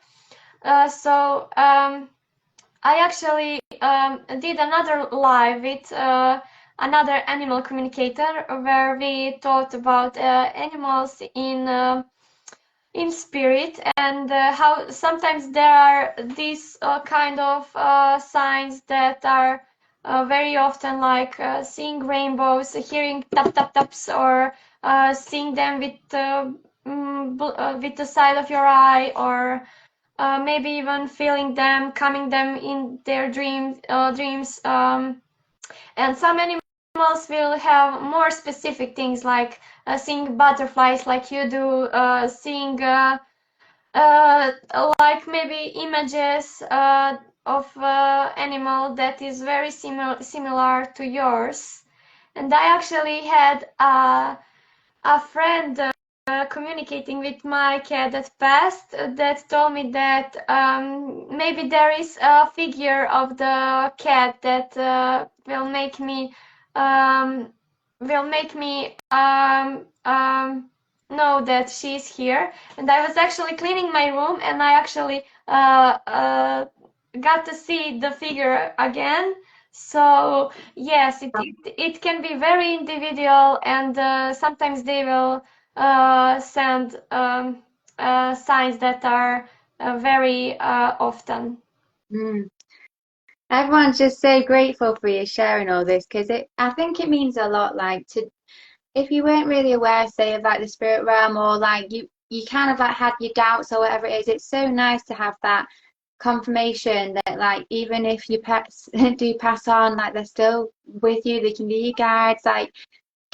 So I actually did another live with another animal communicator where we talked about animals in spirit and how sometimes there are these kind of signs that are very often like seeing rainbows, hearing tap tap taps, or seeing them with the side of your eye, or maybe even feeling them, coming them in their dreams. And some animals animals will have more specific things like seeing butterflies like you do, seeing uh, like maybe images of animal that is very similar to yours. And I actually had a friend communicating with my cat that passed that told me that maybe there is a figure of the cat that um, will make me know that she's here. And I was actually cleaning my room, and I actually got to see the figure again. So yes, it can be very individual, and sometimes they will send signs that are very often. Mm. Everyone's just so grateful for you sharing all this because I think it means a lot. Like to, if you weren't really aware, say, of like the spirit realm or like you kind of like had your doubts or whatever it is, it's so nice to have that confirmation that like even if your pets do pass on, like they're still with you, they can be your guides. Like,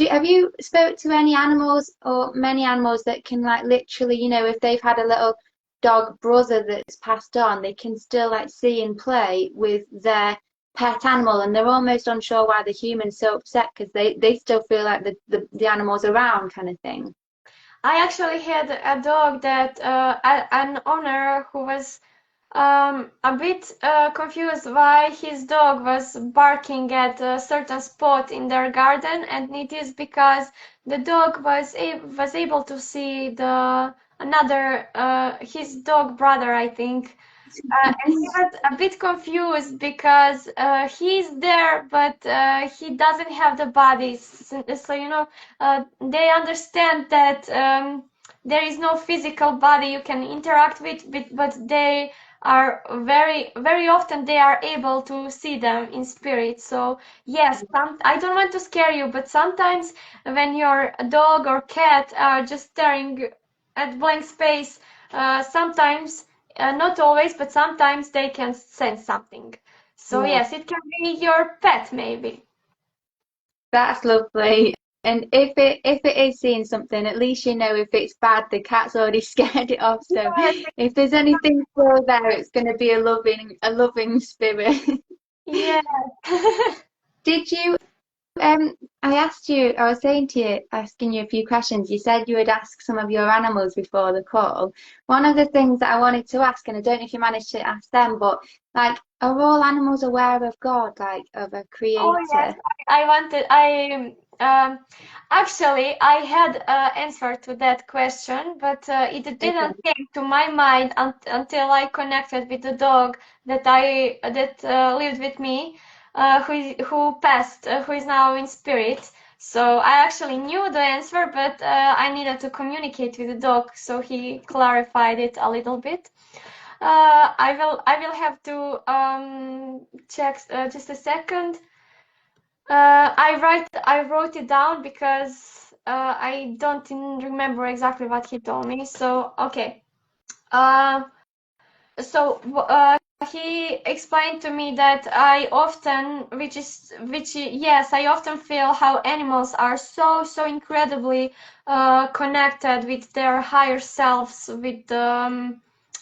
have you spoke to any animals or many animals that can like literally, if they've had a little dog brother that's passed on, they can still like see and play with their pet animal, and they're almost unsure why the human's so upset because they still feel like the animal's around kind of thing. I actually had a dog that an owner who was a bit confused why his dog was barking at a certain spot in their garden, and it is because the dog was able to see the another his dog brother, I think, and he was a bit confused because he's there, but he doesn't have the body. So, they understand that there is no physical body you can interact with, but they are very often they are able to see them in spirit. So yes, I don't want to scare you, but sometimes when your dog or cat are just staring at blank space, sometimes not always, but sometimes they can sense something. So Yeah, yes, it can be your pet maybe. that's lovely. And if it is seeing something, at least you know if it's bad, the cat's already scared it off. So Yes, if there's anything still there, it's going to be a loving spirit. yeah. Did you I asked you, I was saying to you, asking you a few questions. You said you would ask some of your animals before the call. One of the things that I wanted to ask, and I don't know if you managed to ask them, but like, are all animals aware of God, like of a Oh yes, creator? I wanted. Actually I had an answer to that question, but it Okay. didn't came to my mind until I connected with the dog that lived with me, who passed, who is now in spirit. So I actually knew the answer, but I needed to communicate with the dog, so he clarified it a little bit. I will have to check just a second. I wrote it down because I don't remember exactly what he told me. So okay. Uh, so he explained to me that I often, yes, I often feel how animals are so incredibly connected with their higher selves, with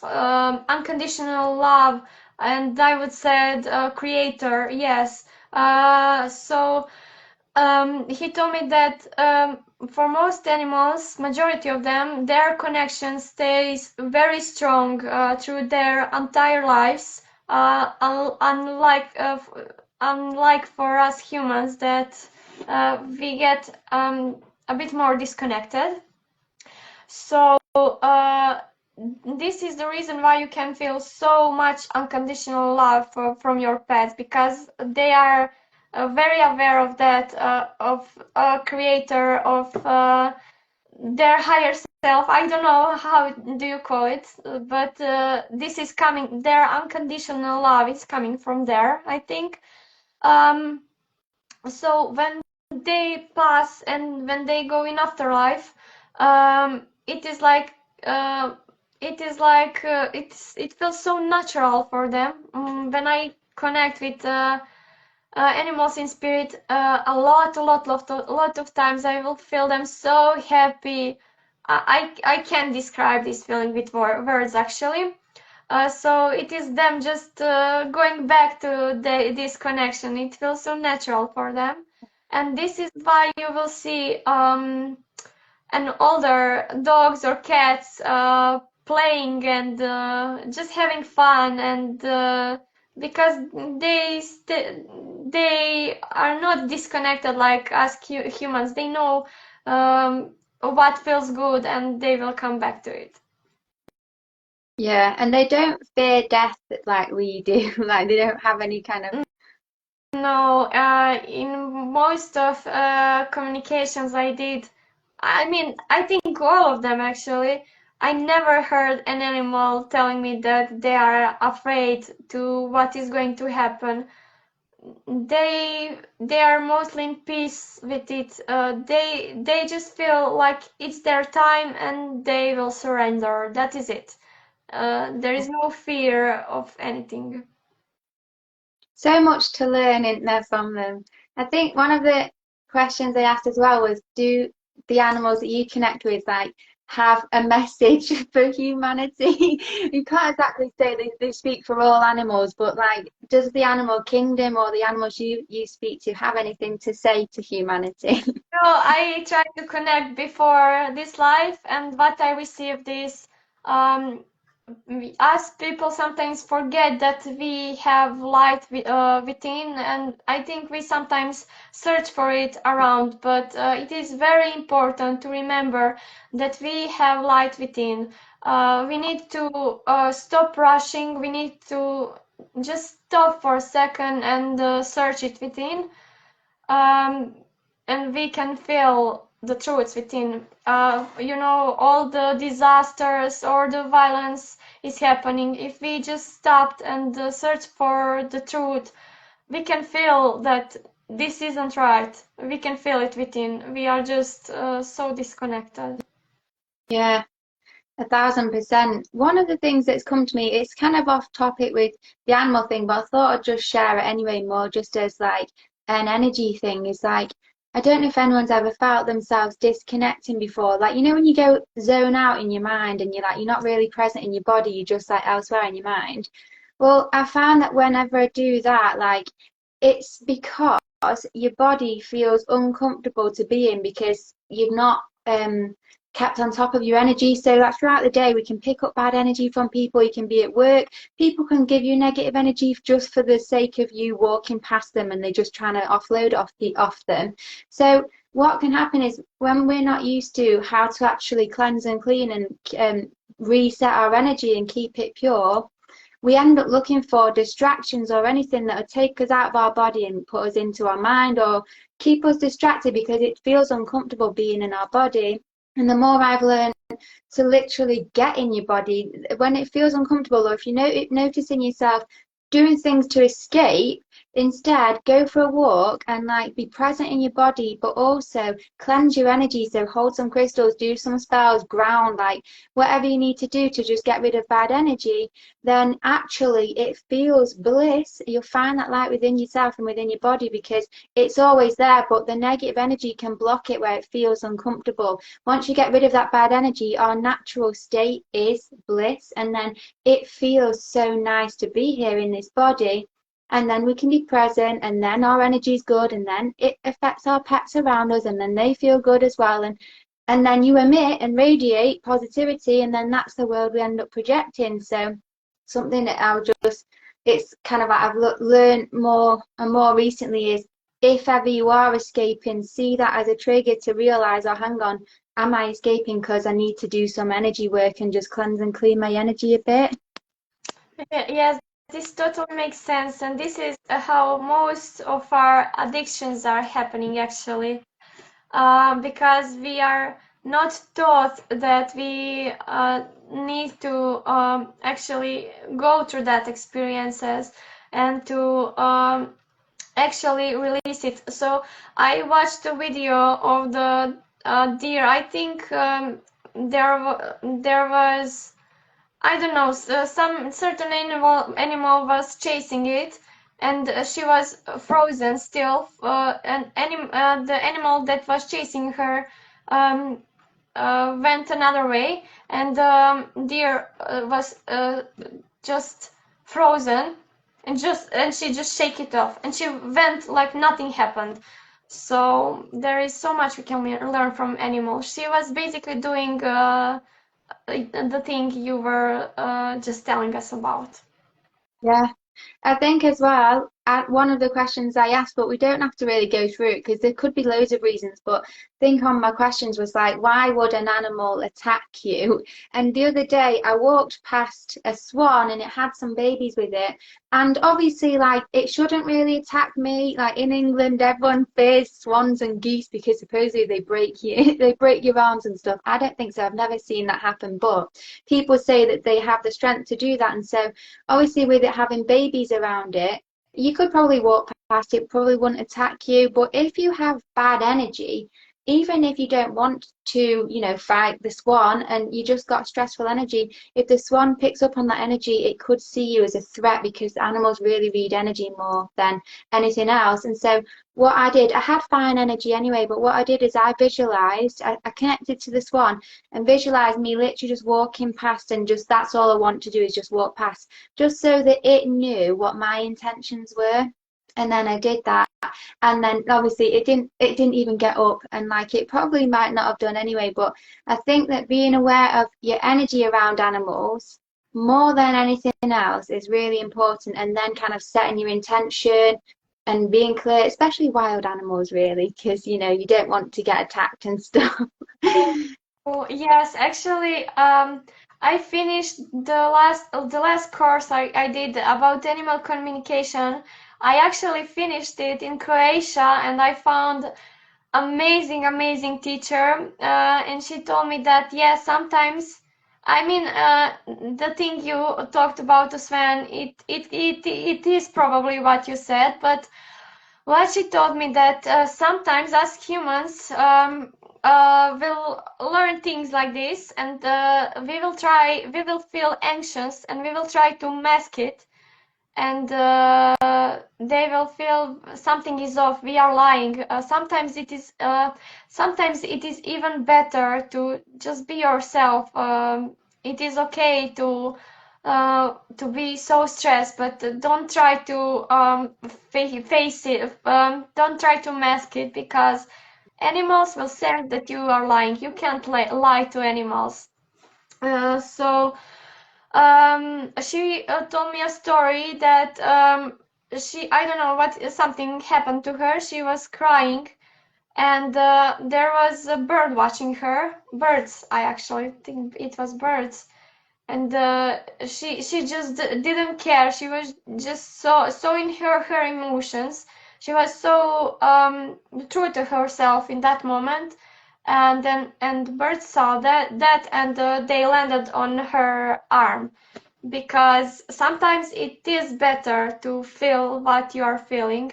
unconditional love, and I would say creator. Yes. So he told me that for most animals, majority of them, their connection stays very strong through their entire lives. Unlike for us humans, that we get a bit more disconnected. So this is the reason why you can feel so much unconditional love from your pets, because they are very aware of that, of a creator, of their higher self. I don't know how do you call it, but this is coming. Their unconditional love is coming from there, I think. Um, so when they pass and when they go in afterlife, it is like it feels so natural for them when I connect with animals in spirit a lot of times. I will feel them so happy. I can't describe this feeling with words actually. So it is them just going back to this connection. It feels so natural for them, and this is why you will see and older dogs or cats playing and just having fun, and because they are not disconnected like us humans. They know what feels good, and they will come back to it. Yeah, and they don't fear death like we do. Like they don't have any kind of. No, in most of communications I did, I mean, I think all of them actually, I never heard an animal telling me that they are afraid to what is going to happen. They are mostly in peace with it. They just feel like it's their time and they will surrender. That is it. There is no fear of anything. So much to learn in there from them. I think one of the questions they asked as well was, do the animals that you connect with like have a message for humanity? You can't exactly say they speak for all animals, but like, does the animal kingdom or the animals you speak to have anything to say to humanity? So I tried to connect before this life, and what I received is um, us people sometimes forget that we have light within, and I think we sometimes search for it around, but it is very important to remember that we have light within. We need to stop rushing, we need to just stop for a second and search it within, um, and we can feel the truths within. All the disasters or the violence is happening. If we just stopped and searched for the truth, we can feel that this isn't right. We can feel it within. We are just so disconnected. Yeah. 1,000%. One of the things that's come to me, it's kind of off topic with the animal thing, but I thought I'd just share it anyway, more just as like an energy thing. Is like, I don't know if anyone's ever felt themselves disconnecting before. Like, you know, when you go zone out in your mind and you're not really present in your body, you're just like elsewhere in your mind. Well, I found that whenever I do that, like, it's because your body feels uncomfortable to be in because you've not kept on top of your energy. So that throughout the day, we can pick up bad energy from people. You can be at work. People can give you negative energy just for the sake of you walking past them and they're just trying to offload it off them. So what can happen is when we're not used to how to actually cleanse and clean and reset our energy and keep it pure, we end up looking for distractions or anything that would take us out of our body and put us into our mind or keep us distracted because it feels uncomfortable being in our body. And the more I've learned to literally get in your body, when it feels uncomfortable, or if you noticing yourself doing things to escape, instead go for a walk and like be present in your body, but also cleanse your energy. So hold some crystals, do some spells, ground, like whatever you need to do to just get rid of bad energy, then actually it feels bliss. You'll find that light within yourself and within your body because it's always there, but the negative energy can block it where it feels uncomfortable. Once you get rid of that bad energy, our natural state is bliss, and then it feels so nice to be here in this body. And then we can be present, and then our energy is good, and then it affects our pets around us, and then they feel good as well. And then you emit and radiate positivity, and then that's the world we end up projecting. So something that it's kind of like I've learned more and more recently is if ever you are escaping, see that as a trigger to realize, oh, hang on, am I escaping because I need to do some energy work and just cleanse and clean my energy a bit? Yes, this totally makes sense, and this is how most of our addictions are happening actually. Because we are not taught that we need to actually go through that experiences and to actually release it. So I watched a video of the deer. I think there was, I don't know, some certain animal was chasing it, and she was frozen still. The animal that was chasing her um, went another way, and deer was just frozen, and she just shake it off, and she went like nothing happened. So there is so much we can learn from animals. She was basically doing the thing you were just telling us about. Yeah. I think as well, one of the questions I asked, but we don't have to really go through it because there could be loads of reasons. But I think on my questions was like, why would an animal attack you? And the other day I walked past a swan and it had some babies with it. And obviously, like, it shouldn't really attack me. Like in England, everyone fears swans and geese because supposedly they break you, they break your arms and stuff. I don't think so. I've never seen that happen. But people say that they have the strength to do that. And so obviously with it having babies around it, you could probably walk past it, probably wouldn't attack you. But if you have bad energy, even if you don't want to, fight the swan and you just got stressful energy, if the swan picks up on that energy, it could see you as a threat because animals really read energy more than anything else. And so what I did, I had fine energy anyway, but what I did is I visualized, I connected to the swan and visualized me literally just walking past and just that's all I want to do is just walk past, just so that it knew what my intentions were. And then I did that. And then obviously it didn't even get up and like it probably might not have done anyway, but I think that being aware of your energy around animals more than anything else is really important, and then kind of setting your intention and being clear, especially wild animals really, because you don't want to get attacked and stuff. Oh, yes, actually, I finished the last course I did about animal communication. I actually finished it in Croatia, and I found amazing teacher. And she told me that yes, sometimes, I mean, the thing you talked about, Sven, it is probably what you said, but well, she told me that sometimes us humans will learn things like this, and we will feel anxious, and we will try to mask it, and they will feel something is off. We are lying. Sometimes it is even better to just be yourself. It is okay to be so stressed, but don't try to face it. Don't try to mask it because animals will say that you are lying. You can't lie to animals. She told me a story that I don't know what, something happened to her. She was crying, and there was a bird watching her. Birds, I actually think it was birds, and she just didn't care. She was just so in her emotions. She was so true to herself in that moment, and birds saw that and they landed on her arm, because sometimes it is better to feel what you are feeling.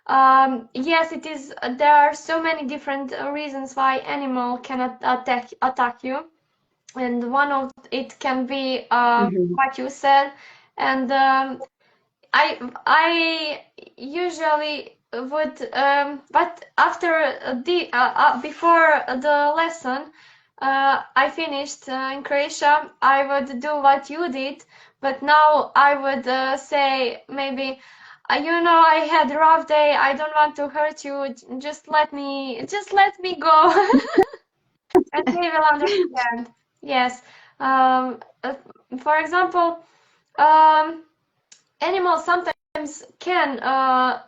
Yes, it is. There are so many different reasons why animal cannot attack you, and one of it can be Mhm. what you said, and I usually would, but after before the lesson I finished in Croatia, I would do what you did, but now I would say maybe, I had a rough day. I don't want to hurt you. Just let me go, and they will understand. Yes. Uh, for example, um, animals sometimes can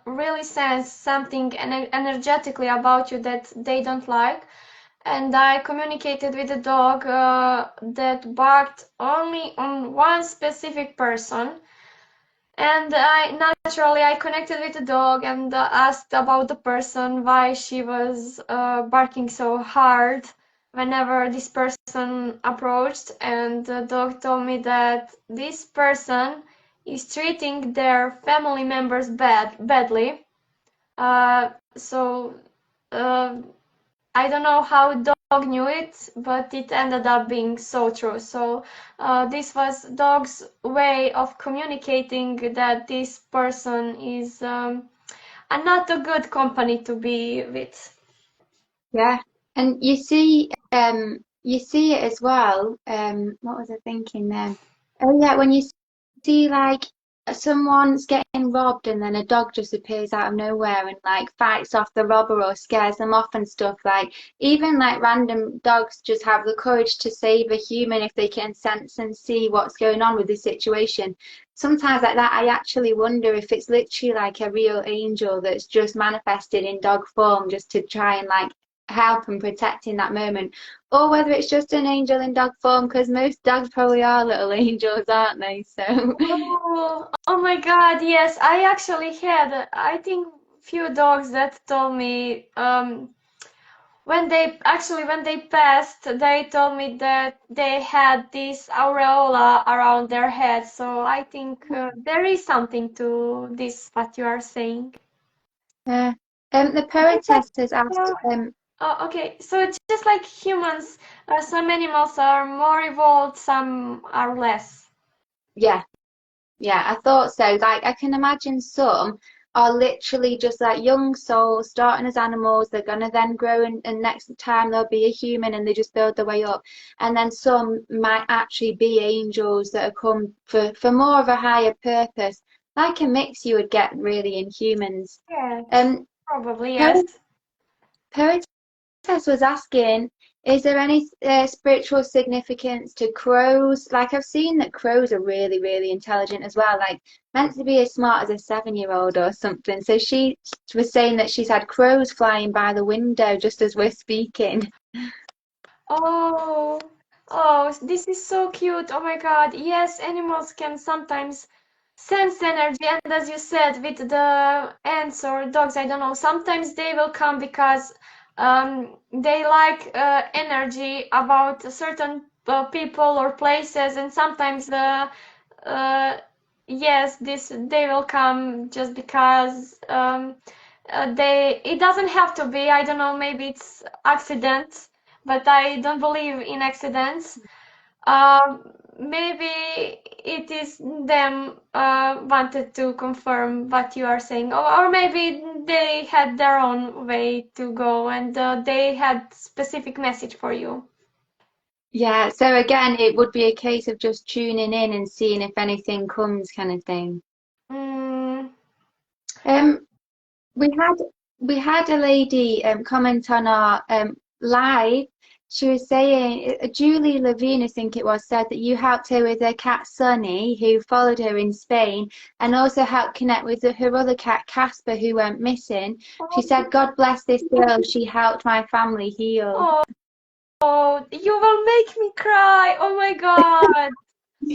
really sense something energetically about you that they don't like. And I communicated with a dog that barked only on one specific person. And I connected with the dog and asked about the person, why she was barking so hard whenever this person approached. And the dog told me that this person is treating their family members badly. So uh, I don't know how knew it, but it ended up being so true. So this was dog's way of communicating that this person is not a good company to be with. Yeah. And you see it as well. What was I thinking then? Oh yeah, when you see like someone's getting robbed and then a dog just appears out of nowhere and like fights off the robber or scares them off and stuff, like even like random dogs just have the courage to save a human if they can sense and see what's going on with the situation. Sometimes like that I actually wonder if it's literally like a real angel that's just manifested in dog form just to try and like help and protect in that moment, or whether it's just an angel in dog form, because most dogs probably are little angels, aren't they? So, Oh my God, yes, I actually had, I think, few dogs that told me when they passed, they told me that they had this aureola around their head. So I think there is something to this what you are saying. uh, the Just like, poetess has asked, uh, okay, so just like humans, some animals are more evolved, some are less. yeah, yeah, I thought so. Like, I can imagine some are literally just like young souls starting as animals. They're gonna then grow, and next time they'll be a human, and they just build their way up. And then some might actually be angels that have come for more of a higher purpose, like a mix you would get really in humans. Yes, Um, probably yes. poet poetess was asking, is there any spiritual significance to crows? Like I've seen that crows are really, really intelligent as well, like meant to be as smart as a 7-year-old or something. So she was saying that she's had crows flying by the window just as we're speaking. Oh, oh, this is so cute. Oh my God. Yes, animals can sometimes sense energy, and as you said, with the ants or dogs, I don't know, sometimes they will come because they like energy about certain people or places, and sometimes uh, yes, this they will come just because they it doesn't have to be, I don't know, maybe it's accident, but I don't believe in accidents. Maybe it is them wanted to confirm what you are saying, or maybe they had their own way to go and they had specific message for you. Yeah, so again, it would be a case of just tuning in and seeing if anything comes, kind of thing. Mm, Um, We had we had a lady comment on our live. She was saying, Julie Levine, I think it was, said that you helped her with her cat Sunny, who followed her in Spain, and also helped connect with her other cat Casper, who went missing. She said, "God bless this girl. She helped my family heal." oh, oh, you will make me cry. Oh my God.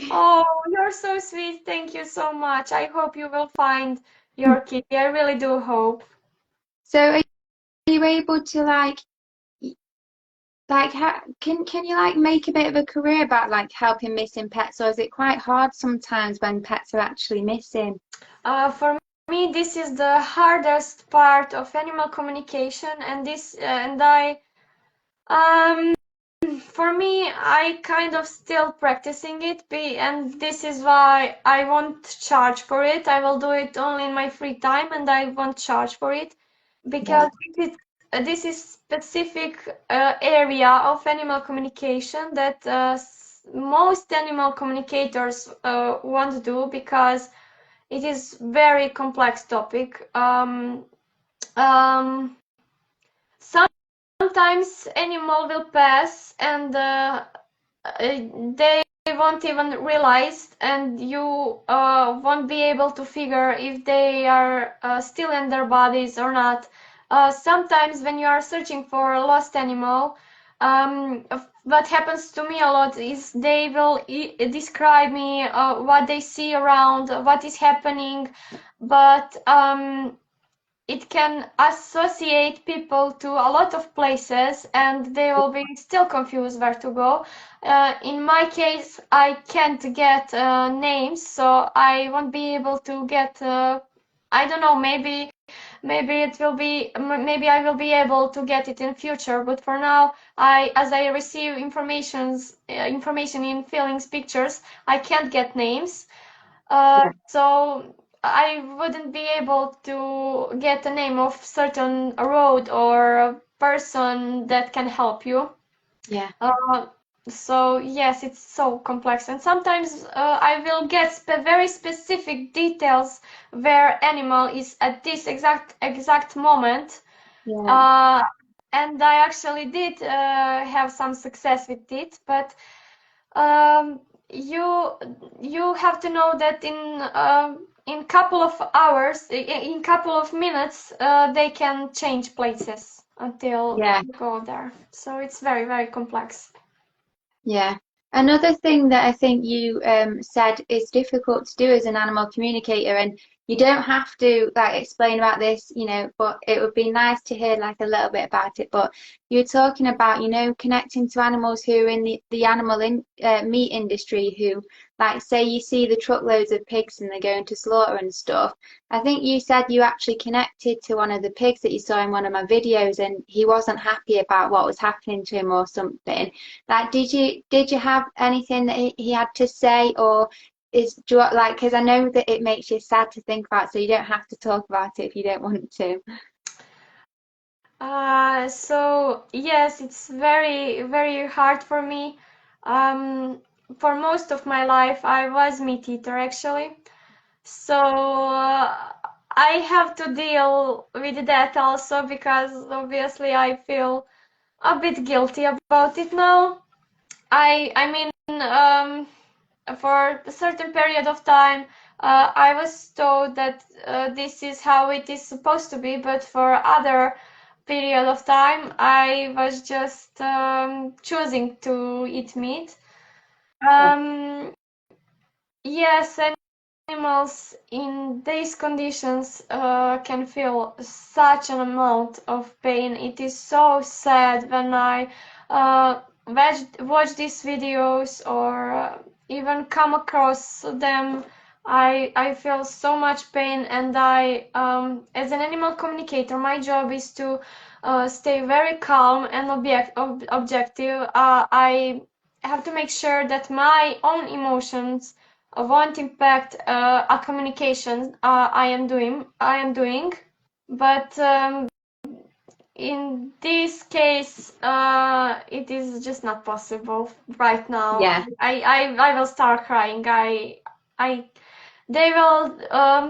Oh, you're so sweet. Thank you so much. I hope you will find your kitty. I really do hope. So, are you able to can you like make a bit of a career about like helping missing pets, or is it quite hard sometimes when pets are actually missing? For me, this is the hardest part of animal communication, and um, for me, I kind of still practicing it, and this is why I won't charge for it. I will do it only in my free time, and I won't charge for it Yeah. because this is specific area of animal communication that most animal communicators won't do because it is very complex topic. Um, Sometimes animal will pass and they won't even realize, and you won't be able to figure if they are still in their bodies or not. Sometimes when you are searching for a lost animal, what happens to me a lot is they will describe me what they see around, what is happening, but it can associate people to a lot of places and they will be still confused where to go. In my case, I can't get names, so I won't be able to get I don't know, maybe it will be, maybe I will be able to get it in future, but for now, as I receive information in feelings pictures, I can't get names. So I wouldn't be able to get the name of certain road or a person that can help you. Yeah. Uh, so yes, it's so complex, and sometimes I will get very specific details where animal is at this exact moment. Yeah. Uh, and I actually did have some success with it, but um, you you have to know that in couple of hours, in couple of minutes, they can change places until Yeah. you go there. So it's very, very complex. Yeah. Another thing that I think you said is difficult to do as an animal communicator, and you don't have to like explain about this, but it would be nice to hear like a little bit about it. But you're talking about, connecting to animals who are in the animal meat industry who, like, say you see the truckloads of pigs and they're going to slaughter and stuff. I think you said you actually connected to one of the pigs that you saw in one of my videos, and he wasn't happy about what was happening to him or something. Like, did you have anything that he had to say, or do you like? Because I know that it makes you sad to think about, so you don't have to talk about it if you don't want to. So yes, it's very, very hard for me. Um, for most of my life, I was meat eater actually. So I have to deal with that also because obviously I feel a bit guilty about it now. I mean, for a certain period of time, I was told that this is how it is supposed to be, but for other period of time, I was just choosing to eat meat. Yeah. Um, yes, animals in these conditions can feel such an amount of pain. It is so sad when I watch these videos or even come across them. I feel so much pain, and as an animal communicator, my job is to stay very calm and objective. I have to make sure that my own emotions won't impact a communication I am doing. But in this case, it is just not possible right now. Yeah. I will start crying. I They will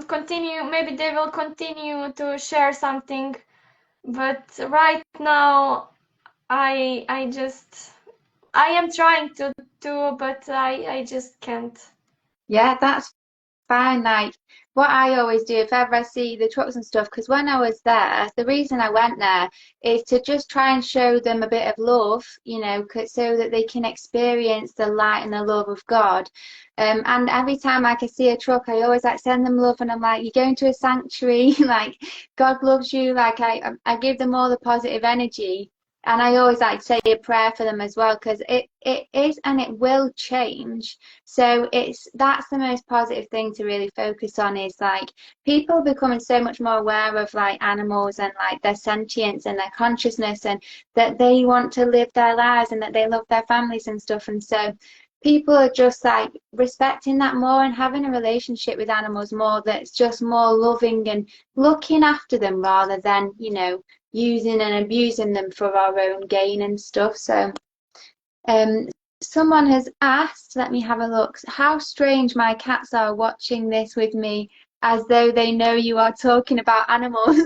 continue. Maybe they will continue to share something, but right now, I am trying to, but I just can't. Yeah, that's fine. Like, what I always do if ever I see the trucks and stuff, because when I was there, the reason I went there is to just try and show them a bit of love, so that they can experience the light and the love of God. And every time like I see a truck, I always like send them love, and I'm like, you're going to a sanctuary, like God loves you. Like I give them all the positive energy. And I always like say a prayer for them as well, because it is and it will change. So that's the most positive thing to really focus on, is like people becoming so much more aware of like animals and like their sentience and their consciousness, and that they want to live their lives and that they love their families and stuff. And so people are just like respecting that more and having a relationship with animals more that's just more loving and looking after them, rather than, using and abusing them for our own gain and stuff. So um, someone has asked, let me have a look, how strange my cats are watching this with me as though they know you are talking about animals.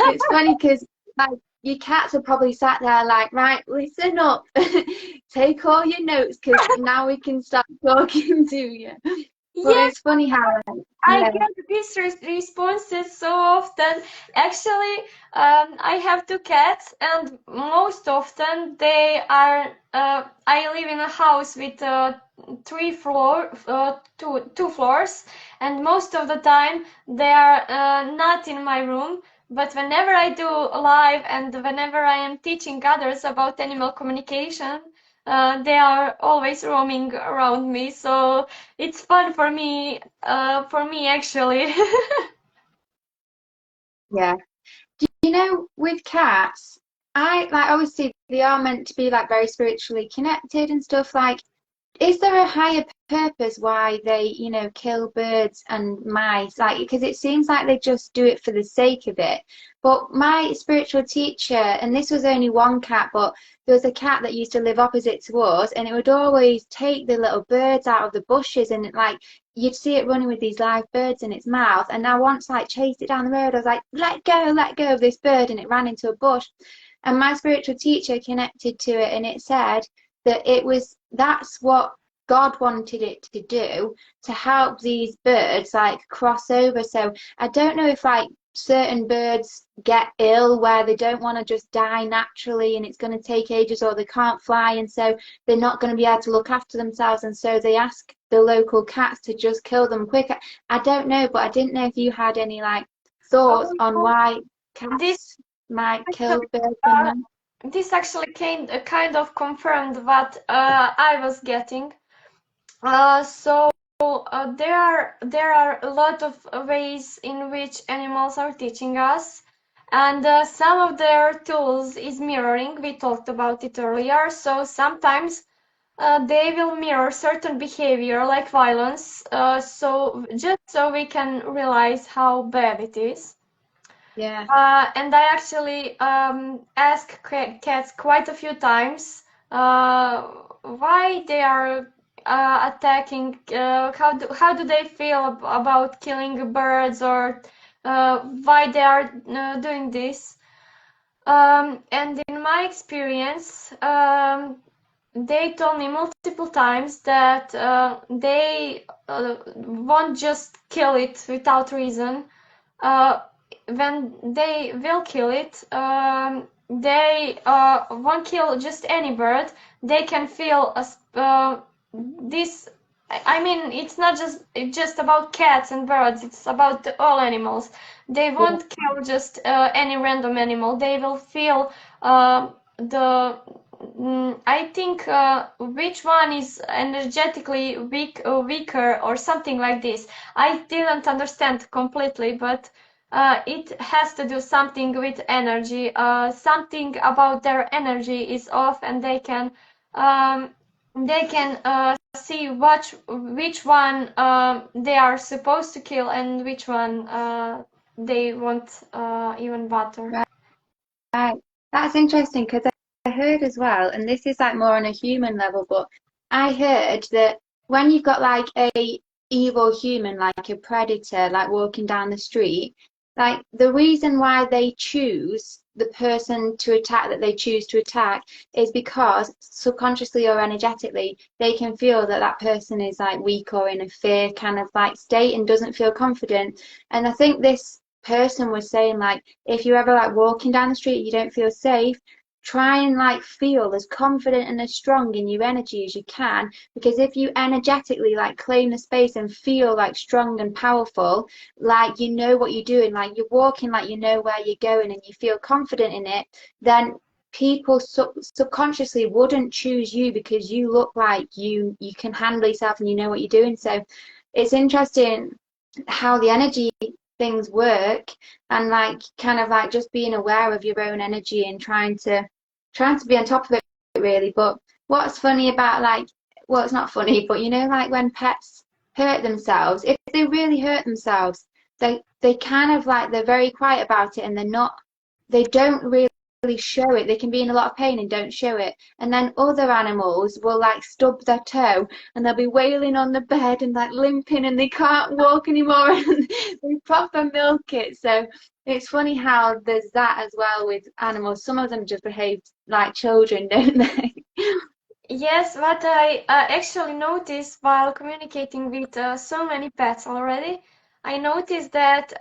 It's funny because like your cats are probably sat there like, right, listen up, take all your notes because now we can start talking to you. But Yeah, it's funny how, I yeah, get these responses so often. Actually, I have two cats, and most often they are. I live in a house with two floors, and most of the time they are not in my room. But whenever I do live and whenever I am teaching others about animal communication, they are always roaming around me. So it's fun for me actually. Yeah. Do you know with cats, I like obviously they are meant to be like very spiritually connected and stuff like is there a higher purpose why they, kill birds and mice? Like, because it seems like they just do it for the sake of it. But my spiritual teacher, and this was only one cat, but there was a cat that used to live opposite to us, and it would always take the little birds out of the bushes, and like you'd see it running with these live birds in its mouth. And I once like chased it down the road. I was like, let go of this bird, and it ran into a bush. And my spiritual teacher connected to it, and it said that that's what God wanted it to do to help these birds like cross over. So I don't know if like certain birds get ill where they don't want to just die naturally and it's going to take ages or they can't fly and so they're not going to be able to look after themselves and so they ask the local cats to just kill them quicker. I don't know, but I didn't know if you had any like thoughts on Oh, why this cats might kill actually, birds and uh, them. this actually kind of confirmed what I was getting. There are a lot of ways in which animals are teaching us, and some of their tools is mirroring. We talked about it earlier. So sometimes they will mirror certain behavior like violence, so just so we can realize how bad it is. Yeah, And I actually asked cats quite a few times why they are attacking. How do they feel about killing birds, or why they are doing this? And in my experience, they told me multiple times that they won't just kill it without reason. Uh, when they will kill it, they won't kill just any bird. They can feel this. I mean, it's not just about cats and birds. It's about all animals. They yeah, won't kill just any random animal. They will feel the. I think which one is energetically weaker or something like this. I didn't understand completely, but it has to do something with energy. Something about their energy is off, and they can see which one they are supposed to kill and which one they want even better. right. That's interesting because I heard as well, and this is like more on a human level, but I heard that when you've got like a evil human, like a predator, like walking down the street, like the reason why they choose the person to attack that they choose to attack is because subconsciously or energetically they can feel that that person is like weak or in a fear kind of like state and doesn't feel confident. And I think this person was saying like if you're ever like walking down the street, you don't feel safe, try and like feel as confident and as strong in your energy as you can because if you energetically like claim the space and feel like strong and powerful, like you know what you're doing, like you're walking like you know where you're going and you feel confident in it, then people subconsciously wouldn't choose you because you look like you can handle yourself and you know what you're doing. So it's interesting how the energy things work and like kind of like just being aware of your own energy and trying to be on top of it really. But what's funny about like well it's not funny but like when pets hurt themselves, if they really hurt themselves, they kind of like they're very quiet about it and they don't really show it. They can be in a lot of pain and don't show it. And then other animals will like stub their toe and they'll be wailing on the bed and like limping and they can't walk anymore and they proper milk it. So it's funny how there's that as well with animals. Some of them just behave like children, don't they? Yes, what I actually noticed while communicating with so many pets already, I noticed that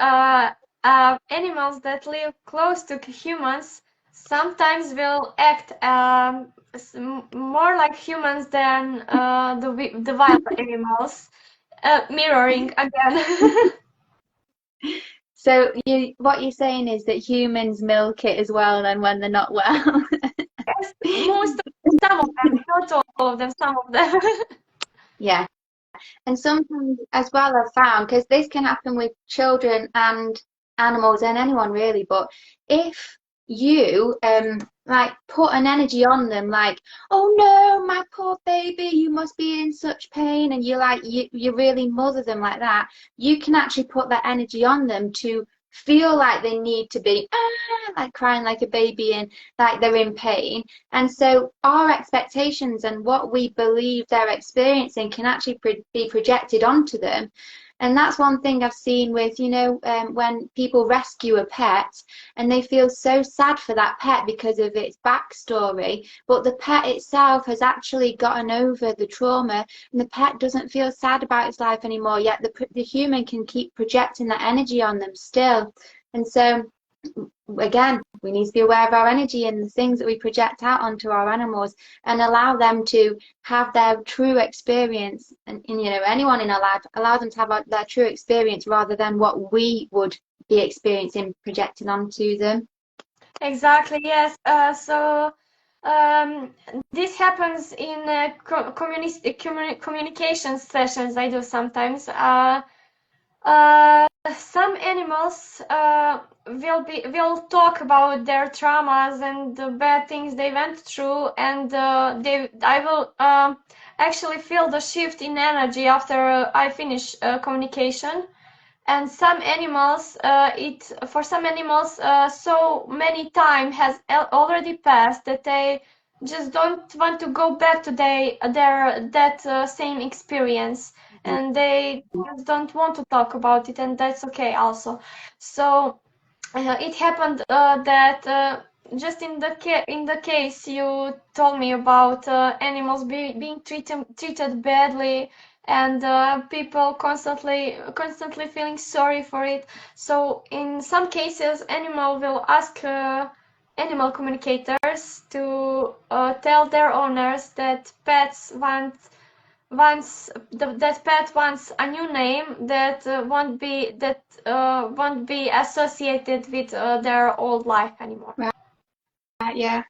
animals that live close to humans sometimes will act more like humans than the wild animals, mirroring again. So what you're saying is that humans milk it as well then when they're not well. Yes, some of them, not all of them, some of them. Yeah. And sometimes as well I've found, because this can happen with children and animals and anyone really, but if you like put an energy on them, like, oh no, my poor baby, you must be in such pain, and you really mother them like that, you can actually put that energy on them to feel like they need to be like crying like a baby and like they're in pain. And so our expectations and what we believe they're experiencing can actually be projected onto them. And that's one thing I've seen with, when people rescue a pet and they feel so sad for that pet because of its backstory, but the pet itself has actually gotten over the trauma and the pet doesn't feel sad about its life anymore, yet the human can keep projecting that energy on them still. And so, again, we need to be aware of our energy and the things that we project out onto our animals and allow them to have their true experience. And anyone in our life, allow them to have their true experience rather than what we would be experiencing projecting onto them. Exactly, yes. So um, this happens in communication sessions I do sometimes. Some animals will talk about their traumas and the bad things they went through, and I will actually feel the shift in energy after I finish communication. And some animals, it for some animals, so many time has already passed that they just don't want to go back to their that same experience, and they just don't want to talk about it, and that's okay also. So it happened that just in the case you told me about animals being treated badly, and people constantly feeling sorry for it. So in some cases, animal will ask animal communicators to tell their owners that pets want once that pet wants a new name that won't be associated with their old life anymore. Right, yeah.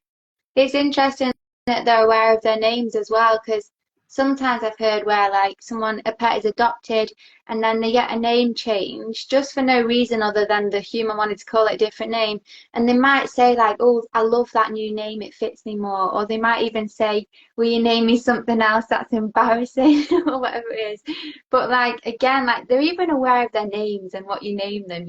It's interesting that they're aware of their names as well, because sometimes I've heard where like a pet is adopted and then they get a name change just for no reason other than the human wanted to call it a different name. And they might say like, oh, I love that new name, it fits me more. Or they might even say, will you name me something else that's embarrassing or whatever it is. But like, again, like they're even aware of their names and what you name them.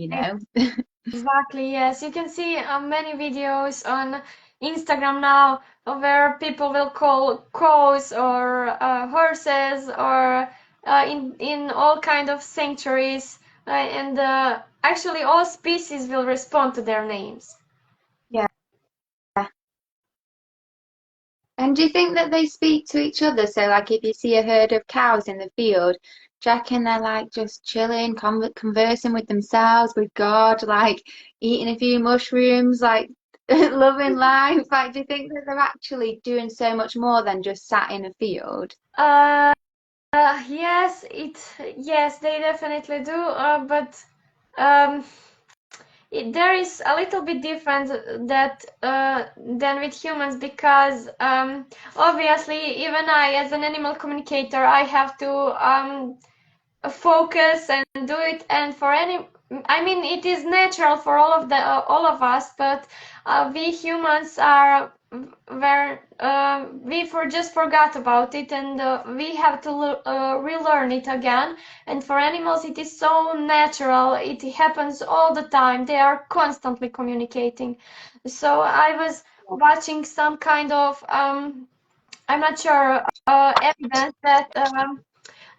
Exactly, yes. You can see many videos on Instagram now where people will call cows or horses or in all kind of sanctuaries, and actually all species will respond to their names. Yeah. And do you think that they speak to each other? So, like, if you see a herd of cows in the field, do you reckon they're like just chilling, conversing with themselves, with God, like eating a few mushrooms, like loving life? Like, do you think that they're actually doing so much more than just sat in a field? Uh, yes, they definitely do. But um, there is a little bit different that than with humans, because obviously even I, as an animal communicator, I have to focus and do it. And for any, I mean, it is natural for all of us, but we humans are where we just forgot about it, and we have to relearn it again. And for animals it is so natural, it happens all the time, they are constantly communicating. So I was watching some kind of I'm not sure evidence that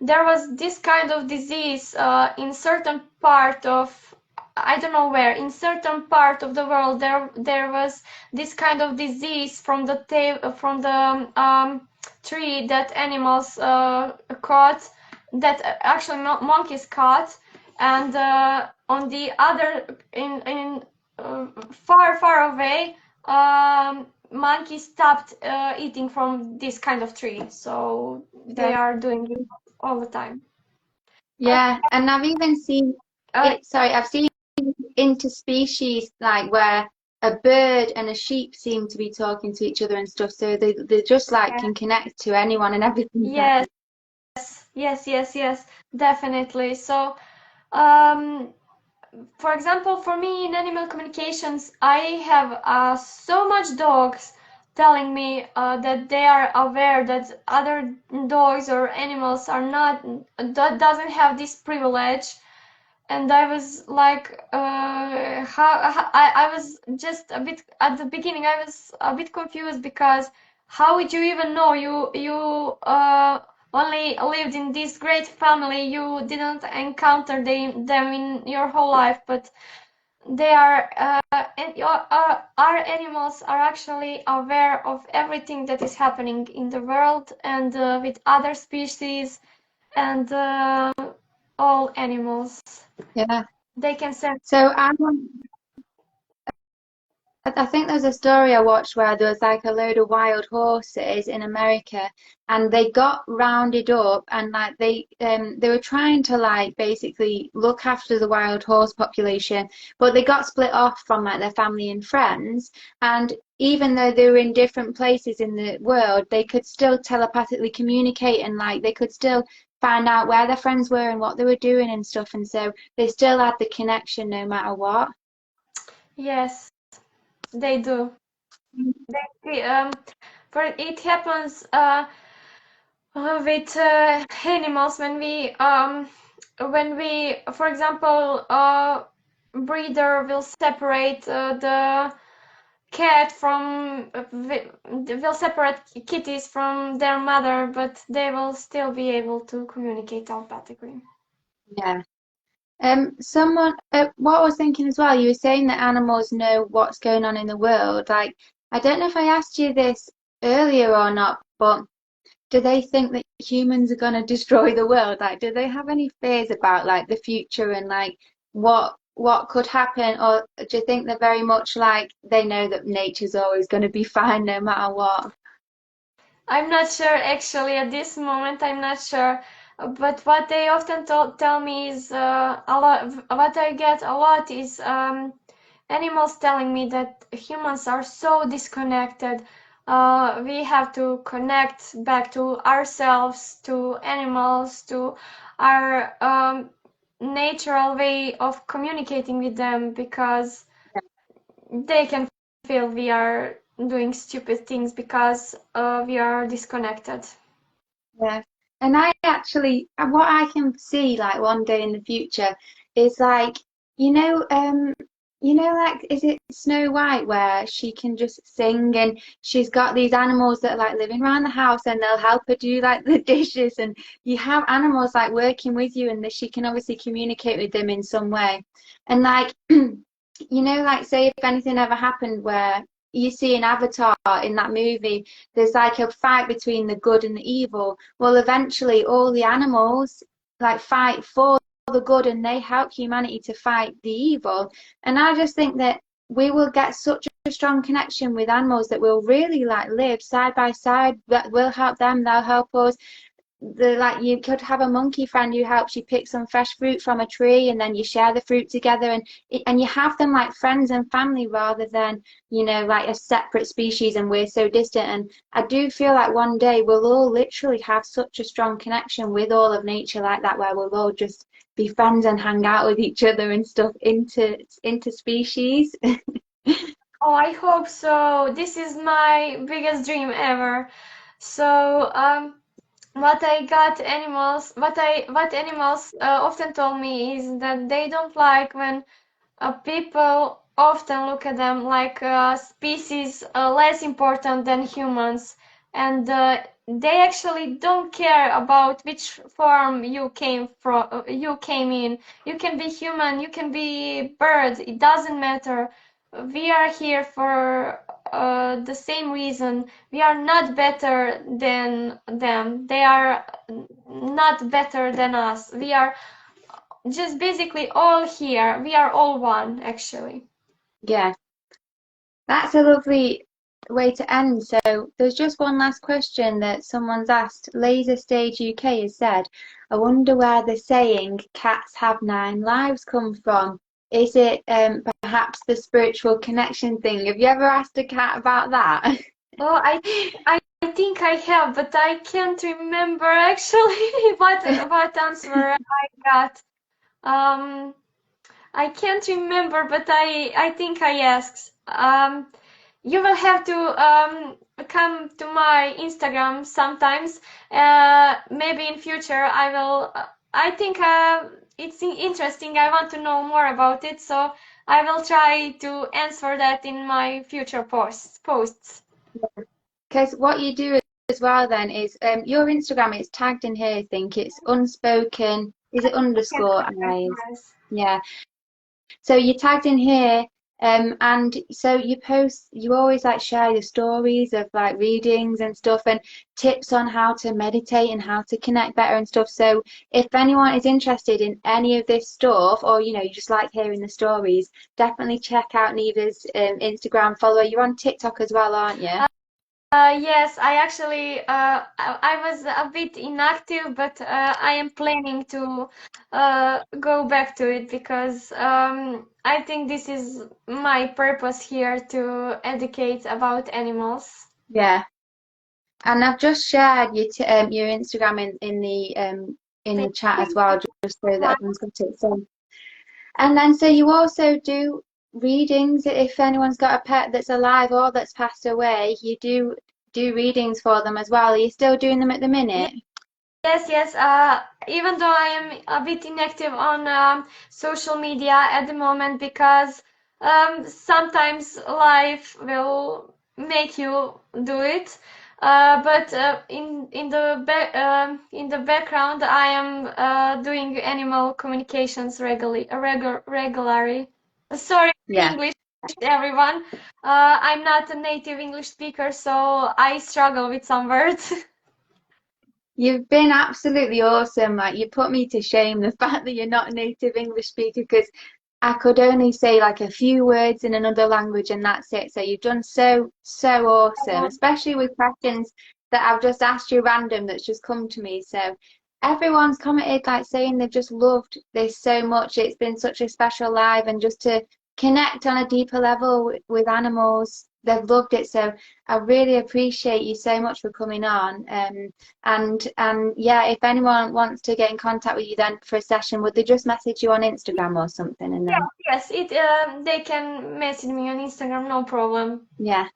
there was this kind of disease in certain part of, I don't know where, in certain part of the world, there was this kind of disease from the tree that animals caught, that actually monkeys caught. And on the other, in far away, monkeys stopped eating from this kind of tree, so they So, are doing it all the time. Uh, yeah, and I've even seen uh, it. Sorry, I've seen interspecies like where a bird and a sheep seem to be talking to each other and stuff. So they just like can connect to anyone and everything. yes, yes, definitely. So, um, for example, for me in animal communications, I have so much dogs telling me that they are aware that other dogs or animals are not, doesn't have this privilege. And I was like, I was just a bit at the beginning. I was a bit confused because how would you even know you only lived in this great family? You didn't encounter them in your whole life, but they are and our animals are actually aware of everything that is happening in the world and with other species and all animals. Yeah. They can sense. So I think there's a story I watched where there was like a load of wild horses in America, and they got rounded up, and like they were trying to like basically look after the wild horse population, but they got split off from like their family and friends, and even though they were in different places in the world, they could still telepathically communicate, and like they could still find out where their friends were and what they were doing and stuff, and so they still had the connection no matter what. Yes, they do. They, for it happens with animals when we, for example, breeder will separate the cat from will separate kitties from their mother, but they will still be able to communicate telepathically. Yeah. What I was thinking as well, you were saying that animals know what's going on in the world. Like, I don't know if I asked you this earlier or not, but do they think that humans are going to destroy the world? Like, do they have any fears about like the future and like what could happen? Or do you think they're very much like they know that nature's always going to be fine no matter what? I'm not sure actually at this moment. I'm not sure, but what they often tell me is a lot. What I get a lot is animals telling me that humans are so disconnected. We have to connect back to ourselves, to animals, to our natural way of communicating with them because they can feel we are doing stupid things because we are disconnected. Yeah. And I actually, what I can see like one day in the future is like, you know, like, is it Snow White where she can just sing and she's got these animals that are like living around the house and they'll help her do like the dishes and you have animals like working with you and that she can obviously communicate with them in some way. And like, like say if anything ever happened where you see an Avatar in that movie, there's like a fight between the good and the evil. Well, eventually all the animals like fight for the good and they help humanity to fight the evil. And I just think that we will get such a strong connection with animals that will really like live side by side, that will help them, they'll help us. Like you could have a monkey friend who helps you pick some fresh fruit from a tree and then you share the fruit together and you have them like friends and family rather than like a separate species and we're so distant. And I do feel like one day we'll all literally have such a strong connection with all of nature like that where we'll all just be friends and hang out with each other and stuff into species. Oh, I hope so. This is my biggest dream ever. So, what animals often told me is that they don't like when people often look at them like a species less important than humans, and they actually don't care about which form you came from, you came in. You can be human, you can be bird, it doesn't matter. We are here for the same reason. We are not better than them. They are not better than us. We are just basically all here. We are all one, actually. Yeah, that's a lovely way to end. So there's just one last question that someone's asked. Laser Stage UK has said, I wonder where the saying cats have 9 lives come from. Is it perhaps the spiritual connection thing? Have you ever asked a cat about that? Oh, I think I have, but I can't remember actually what answer I got. Um, I can't remember, but I think I asked. You will have to come to my Instagram sometimes. Maybe in future I will. I think it's interesting. I want to know more about it, so I will try to answer that in my future posts. Because what you do as well then is your Instagram is tagged in here, I think it's unspoken, is it underscore eyes? Yes. Yeah. So you tagged in here, and so you post, you always like share your stories of like readings and stuff and tips on how to meditate and how to connect better and stuff. So if anyone is interested in any of this stuff, or you know, you just like hearing the stories, definitely check out Nive's Instagram, follow her. You're on TikTok as well, aren't you? Yes, I actually I was a bit inactive, but I am planning to go back to it because I think this is my purpose here to educate about animals. Yeah. And I've just shared your Instagram in Thank the chat thank as you well, just so that everyone's got it. So, and then so you also do readings if anyone's got a pet that's alive or that's passed away. You do readings for them as well. Are you still doing them at the much. minute? Yes, yes. Even though I am a bit inactive on social media at the moment because sometimes life will make you do it. But in the background, I am doing animal communications regularly. Sorry, Yeah. English, everyone. I'm not a native English speaker, so I struggle with some words. You've been absolutely awesome. Like you put me to shame the fact that you're not a native English speaker because I could only say like a few words in another language and that's it. So you've done so awesome, especially with questions that I've just asked you random that's just come to me. So everyone's commented like saying they've just loved this so much. It's been such a special live and just to connect on a deeper level with animals. They've loved it. So I really appreciate you so much for coming on. And yeah, if anyone wants to get in contact with you then for a session, would they just message you on Instagram or something and then Yes, it they can message me on Instagram, no problem. yeah.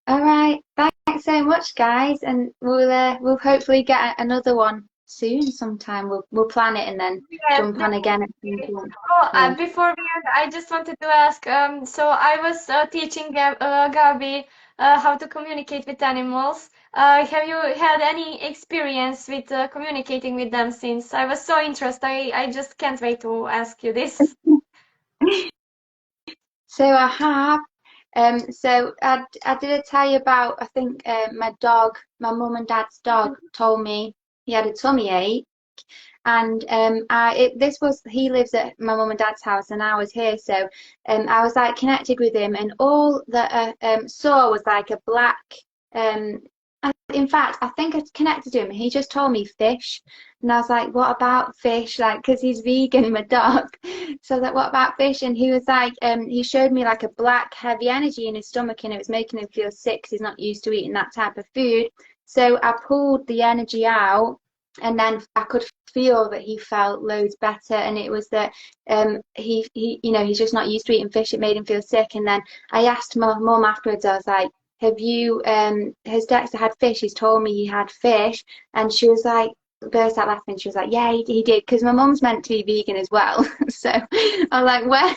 All right. Thanks so much, guys, and we'll hopefully get another one soon sometime. We'll plan it and then Yes, jump on again at some definitely. point. Oh, Yeah. before we end, I just wanted to ask, so I was teaching Gabi how to communicate with animals. Have you had any experience with communicating with them since? I was so interested. I just can't wait to ask you this. So I have. So I did tell you about, I think my dog, my mum and dad's dog told me he had a tummy ache. And this was, he lives at my mum and dad's house and I was here. So I was like connected with him and all that I saw was like a black, um, in fact, I think I connected to him. He just told me fish. And I was like, what about fish? Like, because he's vegan, my dog. So I was like, what about fish? And he was like, he showed me like a black, heavy energy in his stomach and it was making him feel sick because he's not used to eating that type of food. So I pulled the energy out and then I could feel that he felt loads better. And it was that you know, he's just not used to eating fish. It made him feel sick. And then I asked my mum afterwards, I was like, have you has Dexter had fish? He's told me he had fish. And she was like, burst out laughing. She was like, yeah, he did, because my mum's meant to be vegan as well. So I was like, where?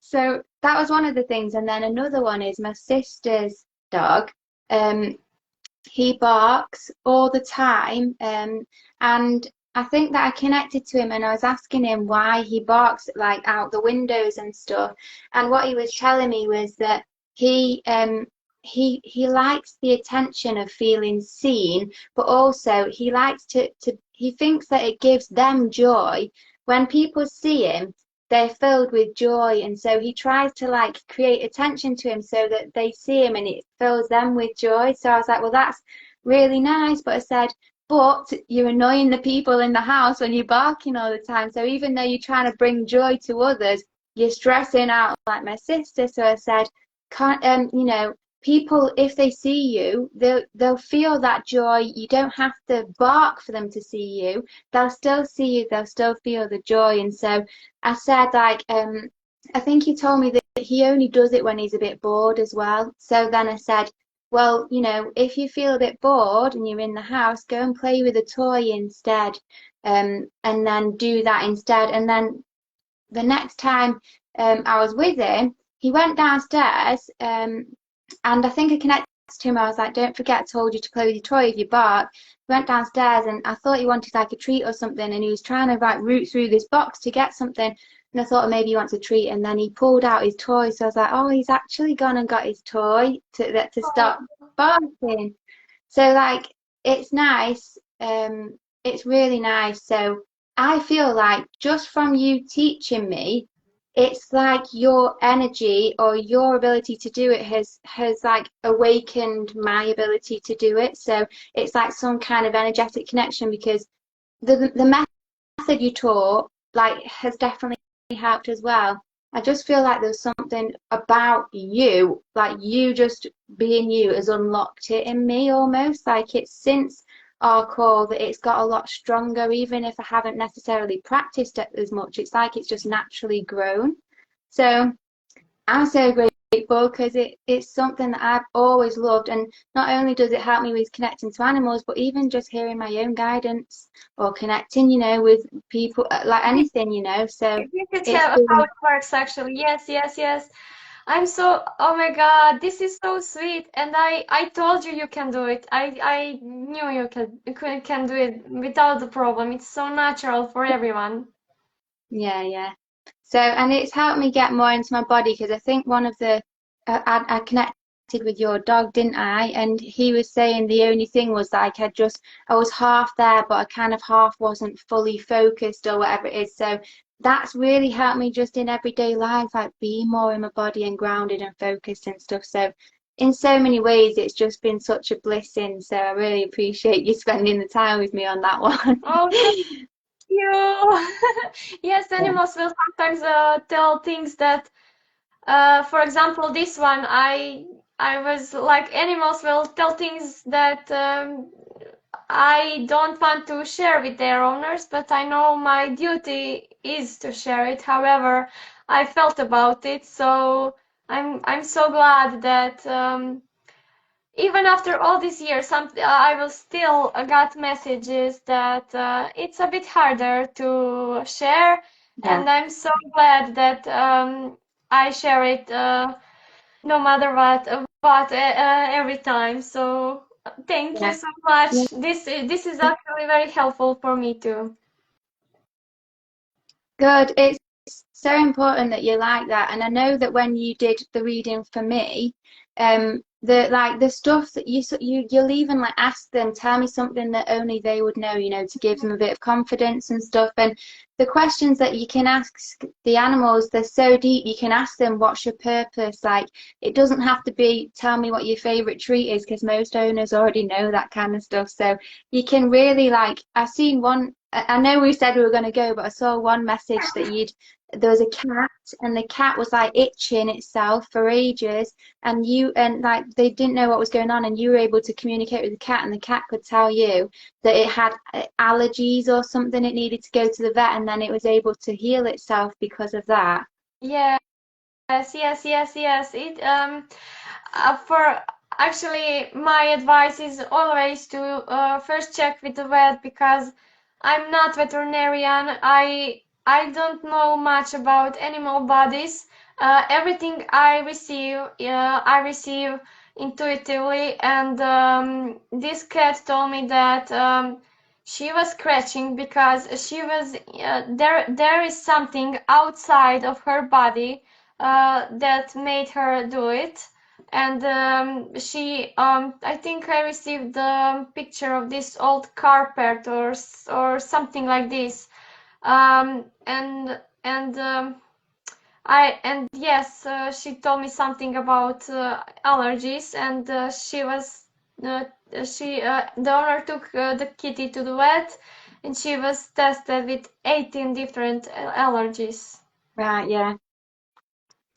So that was one of the things. And then another one is my sister's dog. Um, he barks all the time, and I think that I connected to him and I was asking him why he barks like out the windows and stuff. And what he was telling me was that he he likes the attention of feeling seen, but also he likes to he thinks that it gives them joy. When people see him, they're filled with joy, and so he tries to like create attention to him so that they see him and it fills them with joy. So I was like, well, that's really nice, but I said, but you're annoying the people in the house when you're barking all the time. So even though you're trying to bring joy to others, you're stressing out like my sister. So I said, can't you know, people, if they see you, they'll feel that joy. You don't have to bark for them to see you. They'll still see you, they'll still feel the joy. And so I said, like, I think he told me that he only does it when he's a bit bored as well. So then I said, well, if you feel a bit bored and you're in the house, go and play with a toy instead. And then do that instead. And then the next time I was with him, he went downstairs, and I think I connected to him. I was like, "Don't forget, I told you to play with your toy if you bark." He went downstairs, and I thought he wanted like a treat or something, and he was trying to like root through this box to get something. And I thought maybe he wants a treat, and then he pulled out his toy. So I was like, "Oh, he's actually gone and got his toy to stop barking." So like it's nice. It's really nice. So I feel like just from you teaching me, it's like your energy or your ability to do it has like awakened my ability to do it. So it's like some kind of energetic connection because the method you taught like has definitely helped as well. I just feel like there's something about you, like you just being you has unlocked it in me almost. Like it's since our call that it's got a lot stronger, even if I haven't necessarily practiced it as much. It's like it's just naturally grown. So I'm so grateful because it's something that I've always loved. And not only does it help me with connecting to animals, but even just hearing my own guidance or connecting, with people, like anything. So This is it's how been, it works, actually. Yes, yes, yes. Oh my God, this is so sweet. And I told you you can do it. I knew you can do it without the problem. It's so natural for everyone. yeah, yeah. So, and it's helped me get more into my body because I think one of I connected with your dog, didn't I? And he was saying the only thing was like I was half there, but I kind of half wasn't fully focused or whatever it is. So that's really helped me just in everyday life, like be more in my body and grounded and focused and stuff. So in so many ways, it's just been such a blessing. So I really appreciate you spending the time with me on that one. Oh, thank you. Yes, animals will sometimes tell things that, for example, this one, I was like, animals will tell things that I don't want to share with their owners, but I know my duty is to share it. However, I felt about it, so I'm so glad that even after all these years, I will still got messages that it's a bit harder to share, Yeah, and I'm so glad that I share it no matter what, every time. So thank you yeah. so much. This is actually very helpful for me too. Good. It's so important that you like that. And I know that when you did the reading for me, the stuff that you'll even like ask them, tell me something that only they would know, to give them a bit of confidence and stuff. And the questions that you can ask the animals, they're so deep. You can ask them, what's your purpose? Like it doesn't have to be tell me what your favorite treat is, because most owners already know that kind of stuff. So you can really like I've seen one. I know we said we were going to go, but I saw one message that there was a cat and the cat was like itching itself for ages, and like they didn't know what was going on, and you were able to communicate with the cat, and the cat could tell you that it had allergies or something, it needed to go to the vet, and then it was able to heal itself because of that. Yes, yes, yes, yes. For actually, my advice is always to first check with the vet, because I'm not veterinarian. I don't know much about animal bodies. Everything I receive intuitively, and this cat told me that she was scratching because there is something outside of her body that made her do it. And I think I received the picture of this old carpet or something like this. And yes, she told me something about allergies, and uh, the owner took the kitty to the vet, and she was tested with 18 different allergies. Right, yeah.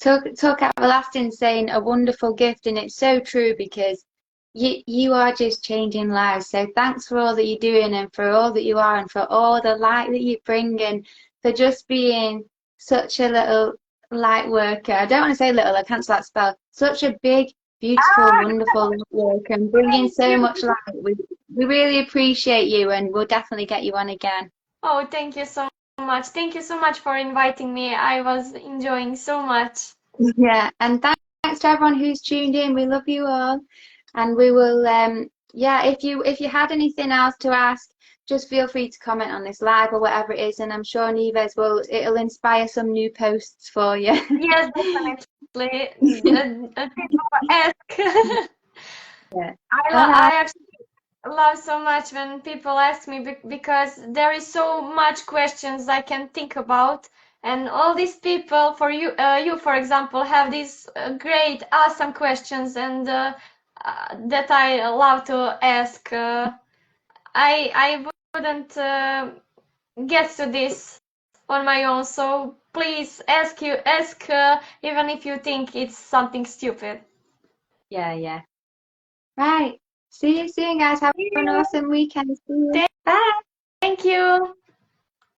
Talk everlasting, saying a wonderful gift, and it's so true because you are just changing lives. So thanks for all that you're doing and for all that you are and for all the light that you bring and for just being such a little light worker. I don't want to say little, I cancel that spell. Such a big, beautiful, Ah, wonderful light worker and bringing thank so you. much light. We really appreciate you and we'll definitely get you on again. Oh, thank you so much. Thank you so much for inviting me. I was enjoying so much. Yeah, and thanks to everyone who's tuned in. We love you all, and we will. Yeah, if you had anything else to ask, just feel free to comment on this live or whatever it is, and I'm sure Nives will. It'll inspire some new posts for you. Yes, definitely. People ask. Yeah. I Bye. actually love so much when people ask me because there is so much questions I can think about, and all these people, for you, you for example, have these great, awesome questions, and that I love to ask. I wouldn't get to this on my own, so please ask even if you think it's something stupid. Yeah, yeah. Right. See you soon, guys. Have See an you. awesome weekend. See you. Bye. Thank you.